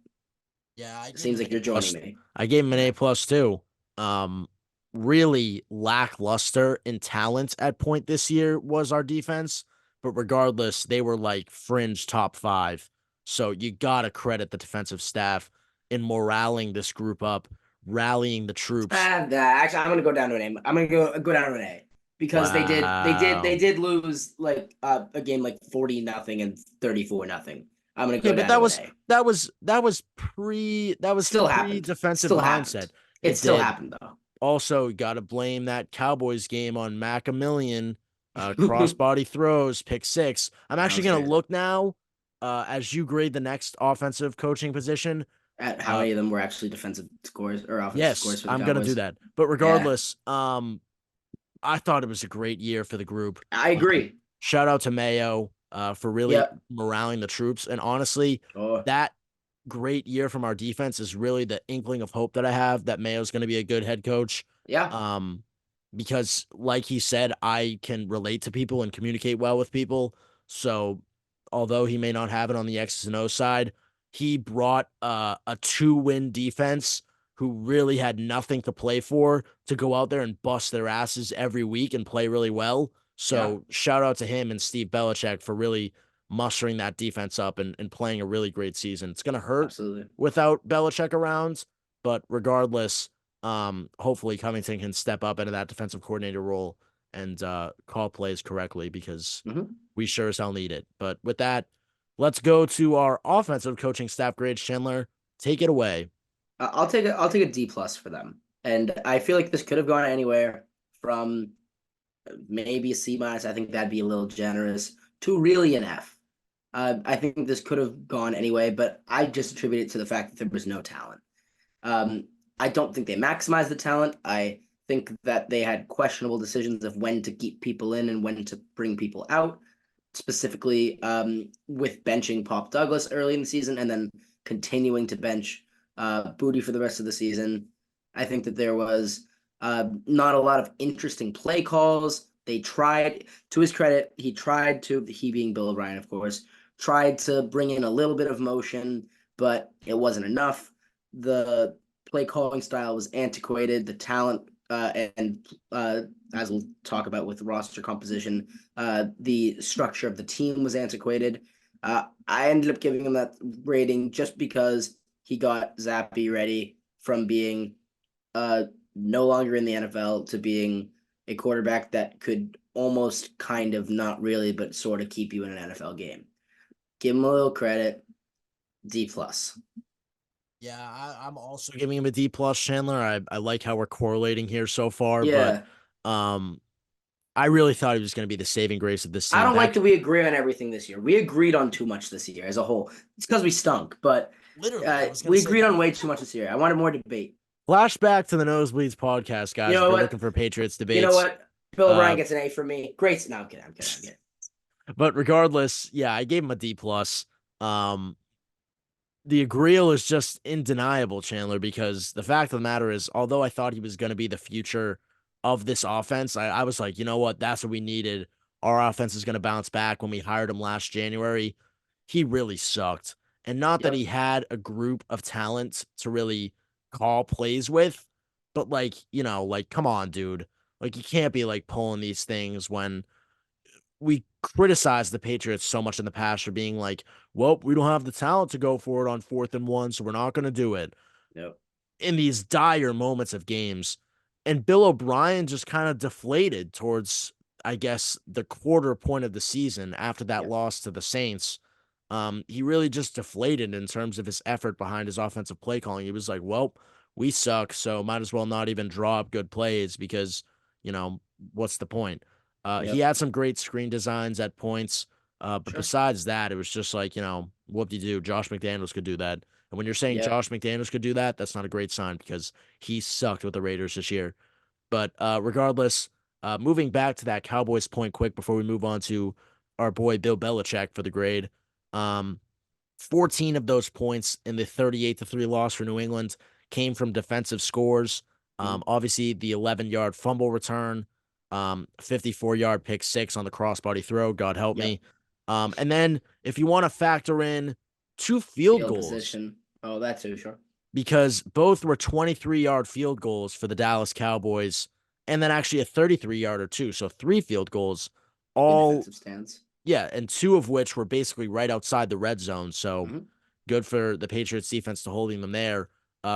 Yeah, I gave Seems him an like A you're joining plus. me. I gave him an Yeah. A plus too. Um, really lackluster in talent at point this year was our defense, but regardless, they were like fringe top 5. So you gotta credit the defensive staff in moraling this group up, rallying the troops. Actually, I'm gonna go down to an A. I'm gonna go down to an A because they Wow. did lose like a game like 40-0 and 34-0. I'm gonna Okay, go but down to an A. that was Still pre happened. defensive Still mindset. happened. It It still did. happened though. Also, got to blame that Cowboys game on Mac a million. Crossbody throws, pick 6. I'm That actually was going to crazy. look now as you grade the next offensive coaching position. At how Uh, many of them were actually defensive scores or offensive yes, scores for the I'm going to do Cowboys? that. But Yeah, regardless, I thought it was a great year for the group. I Um, agree. shout out to Mayo for really Yep. moraling the troops. And honestly, Oh, that great year from our defense is really the inkling of hope that I have that Mayo's going to be a good head coach. yeah. Um, because like he said, I can relate to people and communicate well with people. So although he may not have it on the X's and O side, he brought a 2-win defense who really had nothing to play for to go out there and bust their asses every week and play really well. Yeah. So shout out to him and Steve Belichick for really mustering that defense up and playing a really great season. It's going to hurt Absolutely. without Belichick around, but regardless, hopefully Covington can step up into that defensive coordinator role and call plays correctly because Mm-hmm. we sure as hell need it. But with that, let's go to our offensive coaching staff grades. Chandler, take it away. I'll take a D plus for them, and I feel like this could have gone anywhere from maybe a C minus. I think that'd be a little generous to really an F. I think this could have gone anyway, but I just attribute it to the fact that there was no talent. Um, I don't think they maximized the talent. I think that they had questionable decisions of when to keep people in and when to bring people out, specifically with benching Pop Douglas early in the season and then continuing to bench Booty for the rest of the season. I think that there was not a lot of interesting play calls. They tried, to his credit, he being Bill O'Brien, of course, tried to bring in a little bit of motion, but it wasn't enough. The play calling style was antiquated. The talent and as we'll talk about with roster composition, the structure of the team was antiquated. I ended up giving him that rating just because he got Zappy ready from being no longer in the NFL to being a quarterback that could almost kind of not really, but sort of keep you in an NFL game. Give him a little credit. D plus. Yeah, I'm also giving him a D plus, Chandler. I like how we're correlating here so far, but Yeah. um, I really thought he was going to be the saving grace of this I team. don't like Back that we agree on everything this year. We agreed on too much this year as a whole. It's because we stunk, but literally, I was going we to say agreed that. on way too much this year. I wanted more debate. Flashback to the Nosebleeds podcast, You guys. If know you're what? looking for Patriots You know debates, what? Bill O'Brien uh, gets an A from me. Great. No, I'm kidding. I'm kidding. I'm kidding. but regardless, yeah, I gave him a D plus. Um, the Agreal is just undeniable, Chandler, because the fact of the matter is, although I thought he was going to be the future of this offense, I was like, you know what? That's what we needed. Our offense is going to bounce back when we hired him last January. He really sucked. And not that he Yep. had a group of talent to really call plays with, but like, like, come on, dude. Like, you can't be like pulling these things when we criticize the Patriots so much in the past for being like, well, we don't have the talent to go for it on 4th and 1, so we're not going to do it Yep. in these dire moments of games. And Bill O'Brien just kind of deflated towards, I guess, the quarter point of the season after that Yep. loss to the Saints. He really just deflated in terms of his effort behind his offensive play calling. He was like, well, we suck, so might as well not even draw up good plays because, you know, what's the point? He Yep. had some great screen designs at points. But Sure. besides that, it was just like, whoop-de-doo. Josh McDaniels could do that. And when you're saying Yep. Josh McDaniels could do that, that's not a great sign because he sucked with the Raiders this year. But regardless, moving back to that Cowboys point quick before we move on to our boy Bill Belichick for the grade. Um, 14 of those points in the 38-3 loss for New England came from defensive scores. Mm. Obviously, the 11-yard fumble return, 54-yard pick six on the crossbody throw. God help Yep. me. And then if you want to factor in two field Field goals, position. Oh, that's too sure. because both were 23-yard field goals for the Dallas Cowboys, and then actually a 33-yarder too. So three field goals, In all, defensive stands. yeah, and two of which were basically right outside the red zone. So Mm-hmm. good for the Patriots defense to holding them there.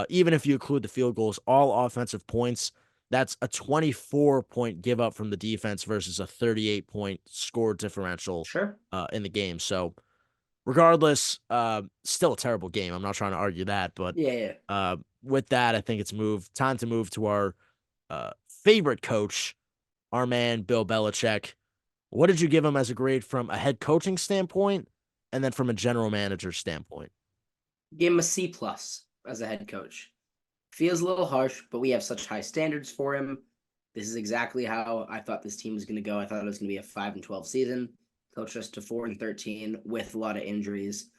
Even if you include the field goals, all offensive points, that's a 24-point give up from the defense versus a 38-point score differential Sure. in the game. So regardless, still a terrible game. I'm not trying to argue that, but Yeah. Yeah. with that, I think it's time to move to our favorite coach, our man Bill Belichick. What did you give him as a grade from a head coaching standpoint, and then from a general manager standpoint? Gave him a C plus as a head coach. Feels a little harsh, but we have such high standards for him. This is exactly how I thought this team was going to go. I thought it was going to be a 5-12 season. Coached us to 4-13 with a lot of injuries.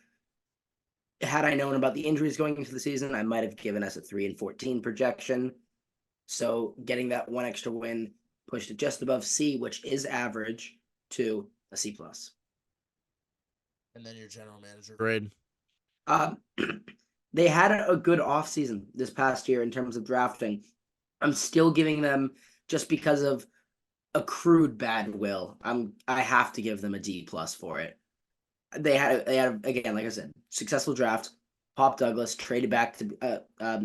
Had I known about the injuries going into the season, I might have given us a 3-14 projection. So getting that one extra win pushed it just above C, which is average, to a C plus. And then your general manager grade. Um, they had a good offseason this past year in terms of drafting. I'm still giving them just because of accrued bad will. I have to give them a D plus for it. they had again, like I said, successful draft. Pop Douglas traded back to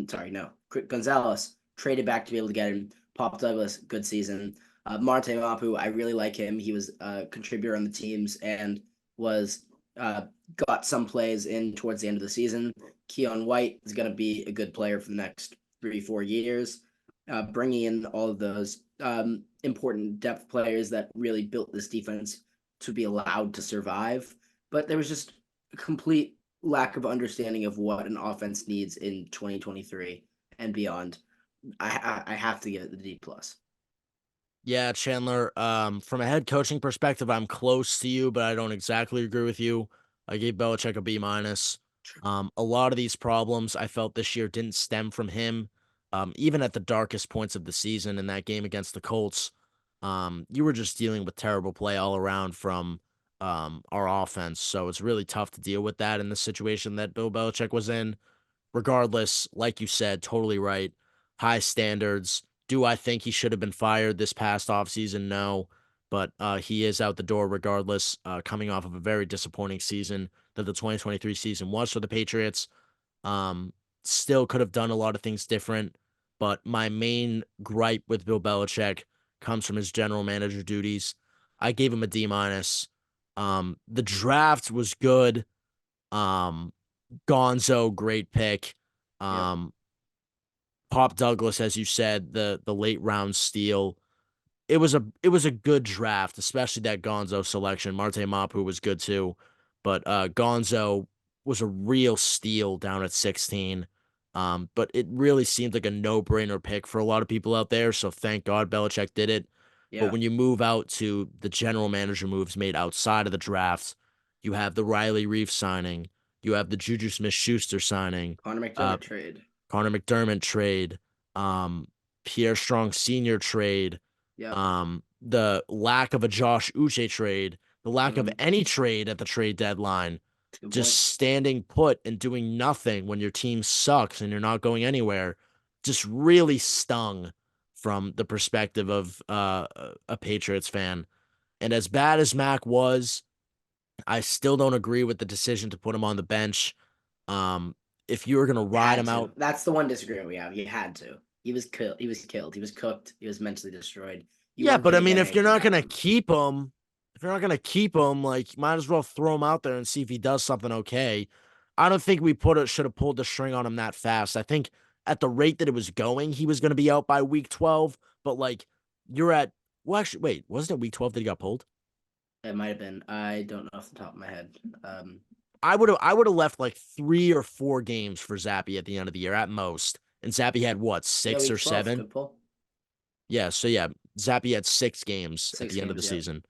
sorry, no, Gonzalez traded back to be able to get him. Pop Douglas, good season. Marte Mapu, I really like him. He was a contributor on the teams and was uh, got some plays in towards the end of the season. Keon White is going to be a good player for the next 3-4 years. Bringing in all of those important depth players that really built this defense to be allowed to survive, but there was just a complete lack of understanding of what an offense needs in 2023 and beyond. I have to give it the D plus. Yeah, Chandler. From a head coaching perspective, I'm close to you, but I don't exactly agree with you. I gave Belichick a B minus. A lot of these problems I felt this year didn't stem from him. Even at the darkest points of the season in that game against the Colts, you were just dealing with terrible play all around from our offense. So it's really tough to deal with that in the situation that Bill Belichick was in. Regardless, like you said, totally right. High standards. Do I think he should have been fired this past offseason? No. But he is out the door regardless, coming off of a very disappointing season that the 2023 season was for the Patriots. Um, Still could have done a lot of things different. But my main gripe with Bill Belichick comes from his general manager duties. I gave him a D minus. The draft was good. Um, Gonzo, great pick. Yep. Um, Pop Douglas, as you said, the late round steal. It was a good draft, especially that Gonzo selection. Marte Mapu was good too, but Gonzo was a real steal down at 16. But it really seemed like a no-brainer pick for a lot of people out there. So thank God Belichick did it. But Yeah. when you move out to the general manager moves made outside of the draft, you have the Riley Reef signing, you have the Juju Smith-Schuster signing, Connor uh, McDermott trade. Connor McDermott trade, Pierre Strong Sr. trade, Yep. the lack of a Josh Uche trade, the lack of Mm-hmm. any trade at the trade deadline, Good just point. standing put and doing nothing when your team sucks and you're not going anywhere, just really stung from the perspective of a Patriots fan. And as bad as Mac was, I still don't agree with the decision to put him on the bench. Um, if you were gonna ride Had him to. out. That's the one disagreement we have. He had to. He was killed. He was killed. He was cooked. He was mentally destroyed. You Yeah, weren't but I gonna mean, get if you're anything not out of gonna him. keep him, if you're not gonna keep him, like, might as well throw him out there and see if he does something okay. I don't think we put it should have pulled the string on him that fast. I think at the rate that it was going, he was gonna be out by week 12. But like, you're at well, actually, wait, wasn't it week 12 that he got pulled? It might have been. I don't know off the top of my head. I would have left like 3 or 4 games for Zappy at the end of the year at most, and Zappy had what, Yeah, six week or 12. seven? Good pull. Yeah, so yeah, Zappy had 6 games at Six the end of the games. Yep. season.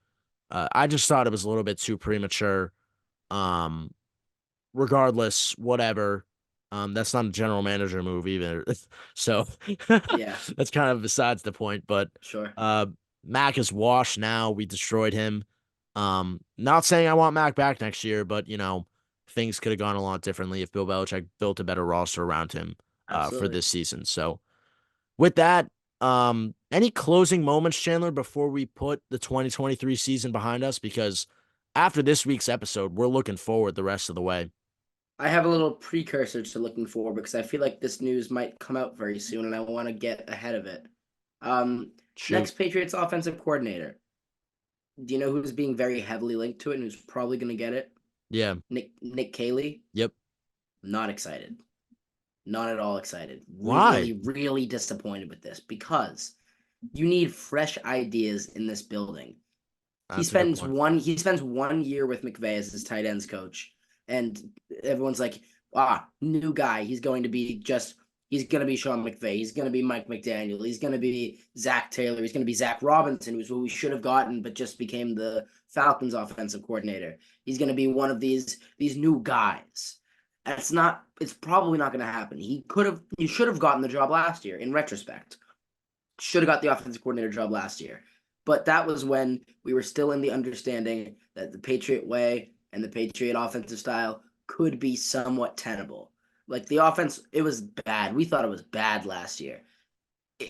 I just thought it was a little bit too premature. Um, Regardless, whatever. That's not a general manager move either. So Yeah. that's kind of besides the point. But Sure. uh, Mac is washed now. We destroyed him. Not saying I want Mac back next year, but things could have gone a lot differently if Bill Belichick built a better roster around him for Absolutely. this season. So with that, any closing moments, Chandler, before we put the 2023 season behind us? Because after this week's episode, we're looking forward the rest of the way. I have a little precursor to looking forward because I feel like this news might come out very soon, and I want to get ahead of it. Shoot. Next Patriots offensive coordinator. Do you know who's being very heavily linked to it and who's probably going to get it? Yeah. Nick Cayley. Yep. Not excited. Not at all excited. Why? Really, really disappointed with this because you need fresh ideas in this building. He That's a good spends point. one he spends 1 year with McVay as his tight ends coach, and everyone's like, new guy. He's going to be Sean McVay. He's going to be Mike McDaniel. He's going to be Zach Taylor. He's going to be Zach Robinson, who's who we should have gotten, but just became the Falcons offensive coordinator. He's going to be one of these new guys. That's not. It's probably not going to happen. He should have gotten the job last year. In retrospect, should have got the offensive coordinator job last year. But that was when we were still in the understanding that the Patriot way and the Patriot offensive style could be somewhat tenable. Like the offense, it was bad. We thought it was bad last year.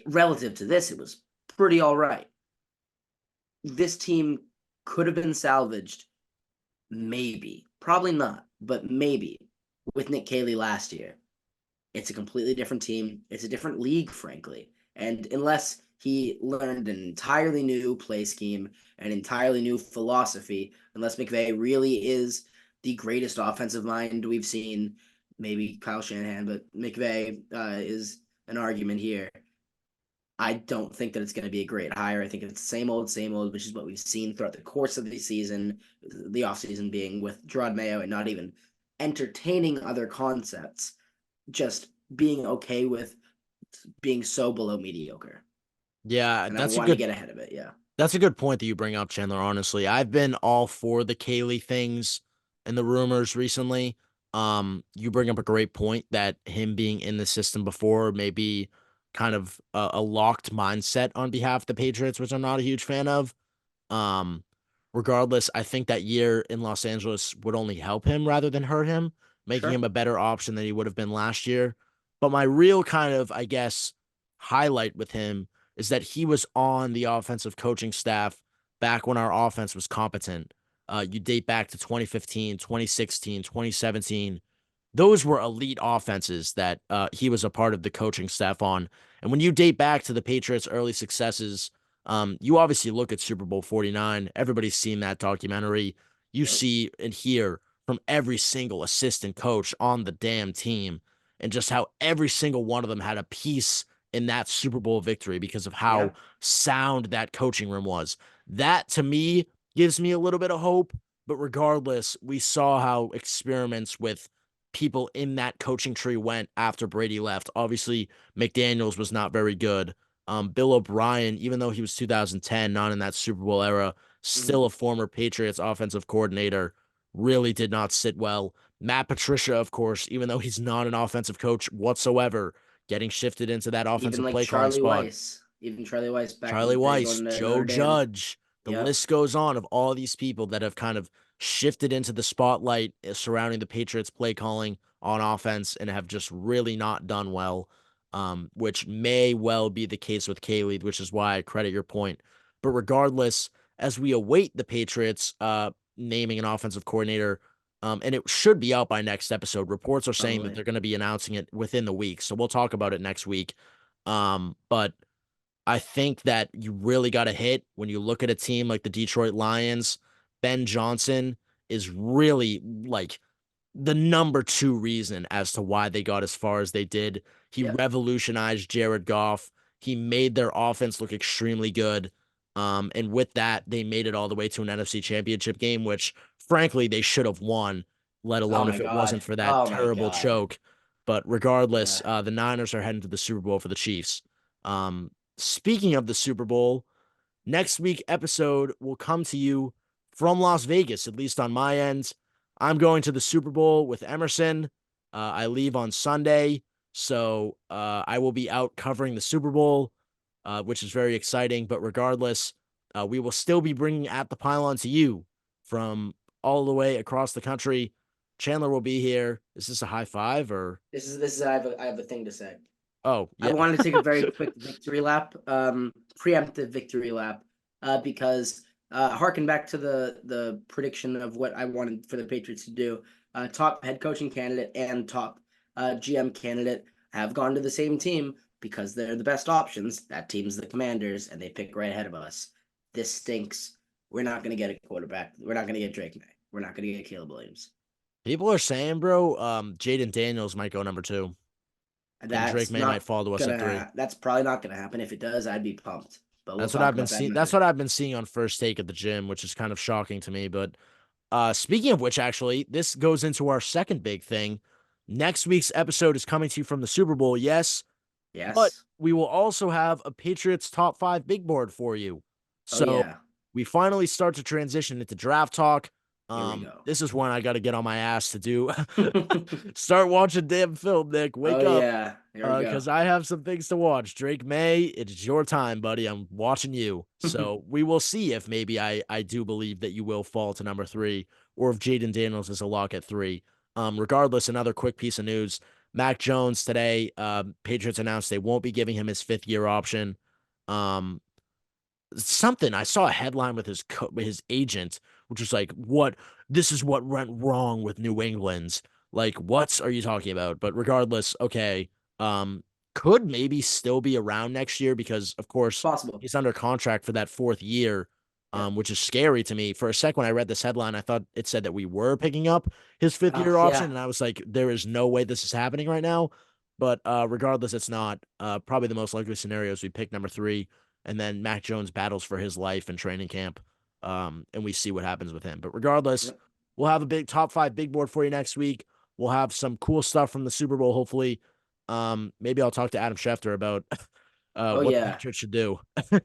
Relative to this, it was pretty all right. This team could have been salvaged maybe, probably not, but maybe with Nick Caley last year, it's a completely different team. It's a different league, frankly. And unless he learned an entirely new play scheme, an entirely new philosophy, unless McVay really is the greatest offensive mind we've seen, maybe Kyle Shanahan, but McVay is an argument here. I don't think that it's going to be a great hire. I think it's same old, which is what we've seen throughout the course of the season, the offseason being with Gerard Mayo and not even entertaining other concepts, just being okay with being so below mediocre. Yeah, And I want to get ahead of it. Yeah. that's a good point that you bring up, Chandler. Honestly, I've been all for the Kaylee things and the rumors recently. You bring up a great point that him being in the system before may be kind of a locked mindset on behalf of the Patriots, which I'm not a huge fan of. Um, Regardless, I think that year in Los Angeles would only help him rather than hurt him, making him Sure. a better option than he would have been last year. But my real kind of, I guess, highlight with him is that he was on the offensive coaching staff back when our offense was competent. You date back to 2015, 2016, 2017. Those were elite offenses that he was a part of the coaching staff on. And when you date back to the Patriots' early successes, you obviously look at Super Bowl 49. Everybody's seen that documentary. You Yep. see and hear from every single assistant coach on the damn team and just how every single one of them had a piece in that Super Bowl victory because of how Yeah. sound that coaching room was. That to me gives me a little bit of hope. But regardless, we saw how experiments with people in that coaching tree went after Brady left. Obviously, McDaniels was not very good. Bill O'Brien, even though he was 2010, not in that Super Bowl era, Mm-hmm. still a former Patriots offensive coordinator, really did not sit well. Matt Patricia, of course, even though he's not an offensive coach whatsoever, getting shifted into that Even offensive like play calling Charlie spot. Weiss, even Charlie Weiss back in Charlie the day Weiss, going to Joe Notre Dame. Judge. The Yep. list goes on of all these people that have kind of shifted into the spotlight surrounding the Patriots play calling on offense and have just really not done well, which may well be the case with Kaylee, which is why I credit your point. But regardless, as we await the Patriots naming an offensive coordinator, and it should be out by next episode. Reports are saying that Probably. they're going to be announcing it within the week, so we'll talk about it next week. But I think that you really got to hit when you look at a team like the Detroit Lions. Ben Johnson is really like the number two reason as to why they got as far as they did. He Yep. revolutionized Jared Goff. He made their offense look extremely good. And with that, they made it all the way to an NFC championship game, which frankly they should have won, let Oh alone my if it god. wasn't for that Oh my terrible god. choke. But regardless, Yeah. the Niners are heading to the Super Bowl for the Chiefs. Um, Speaking of the Super Bowl, next week episode will come to you from Las Vegas, at least on my end. I'm going to the Super Bowl with Emerson. I leave on Sunday, so I will be out covering the Super Bowl, which is very exciting. But regardless, we will still be bringing At the Pylon to you from all the way across the country. Chandler will be here. Is this a high five or? This is I have a thing to say. Oh, I yeah. wanted to take a very quick victory lap, preemptive victory lap, because harken back to the prediction of what I wanted for the Patriots to do. Top head coaching candidate and top GM candidate have gone to the same team because they're the best options. That team's the Commanders, and they pick right ahead of us. This stinks. We're not going to get a quarterback. We're not going to get Drake May. We're not going to get Caleb Williams. People are saying, bro, Jaden Daniels might go number two, and Drake That's May might not fall to us at three. that's probably not gonna happen. If it does, I'd be pumped. But we'll That's what talk I've been about that seeing. in a That's bit. what I've been seeing on First Take at the gym, which is kind of shocking to me. But speaking of which, actually, this goes into our second big thing. Next week's episode is coming to you from the Super Bowl, yes, but Yes. we will also have a Patriots top five big board for you. Oh So yeah. we finally start to transition into draft talk. Here we go. This is one I got to get on my ass to do. Start watching damn film, Nick. Oh Wake up. yeah. Here we go. Because I have some things to watch. Drake May, it's your time, buddy. I'm watching you. So we will see if maybe I do believe that you will fall to number three, or if Jaden Daniels is a lock at three. Regardless, another quick piece of news. Mac Jones today, Patriots announced they won't be giving him his fifth year option. Something I saw a headline with his agent which is like, what? This is what went wrong with New England. Like, what are you talking about? But regardless, okay, um, could maybe still be around next year because, of course, Possible. he's under contract for that 4th year, Yep. which is scary to me. For a second, when I read this headline, I thought it said that we were picking up his 5th year option, Yeah. and I was like, there is no way this is happening right now. But regardless, it's not. Probably the most likely scenario is we pick number 3, and then Mac Jones battles for his life in training camp, and we see what happens with him. But regardless, Yep. we'll have a big top 5 big board for you next week. We'll have some cool stuff from the Super Bowl, hopefully. Maybe I'll talk to Adam Schefter about Oh what the yeah. Patriots should do. But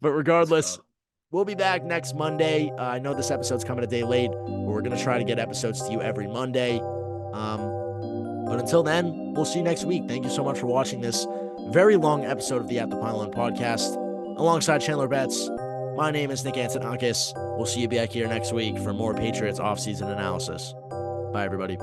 Let's regardless, go. we'll be back next Monday. I know this episode's coming a day late, but we're going to try to get episodes to you every Monday. But until then, we'll see you next week. Thank you so much for watching this very long episode of the At the Pylon podcast alongside Chandler Betts. My name is Nick Antonakas. We'll see you back here next week for more Patriots offseason analysis. Bye, everybody.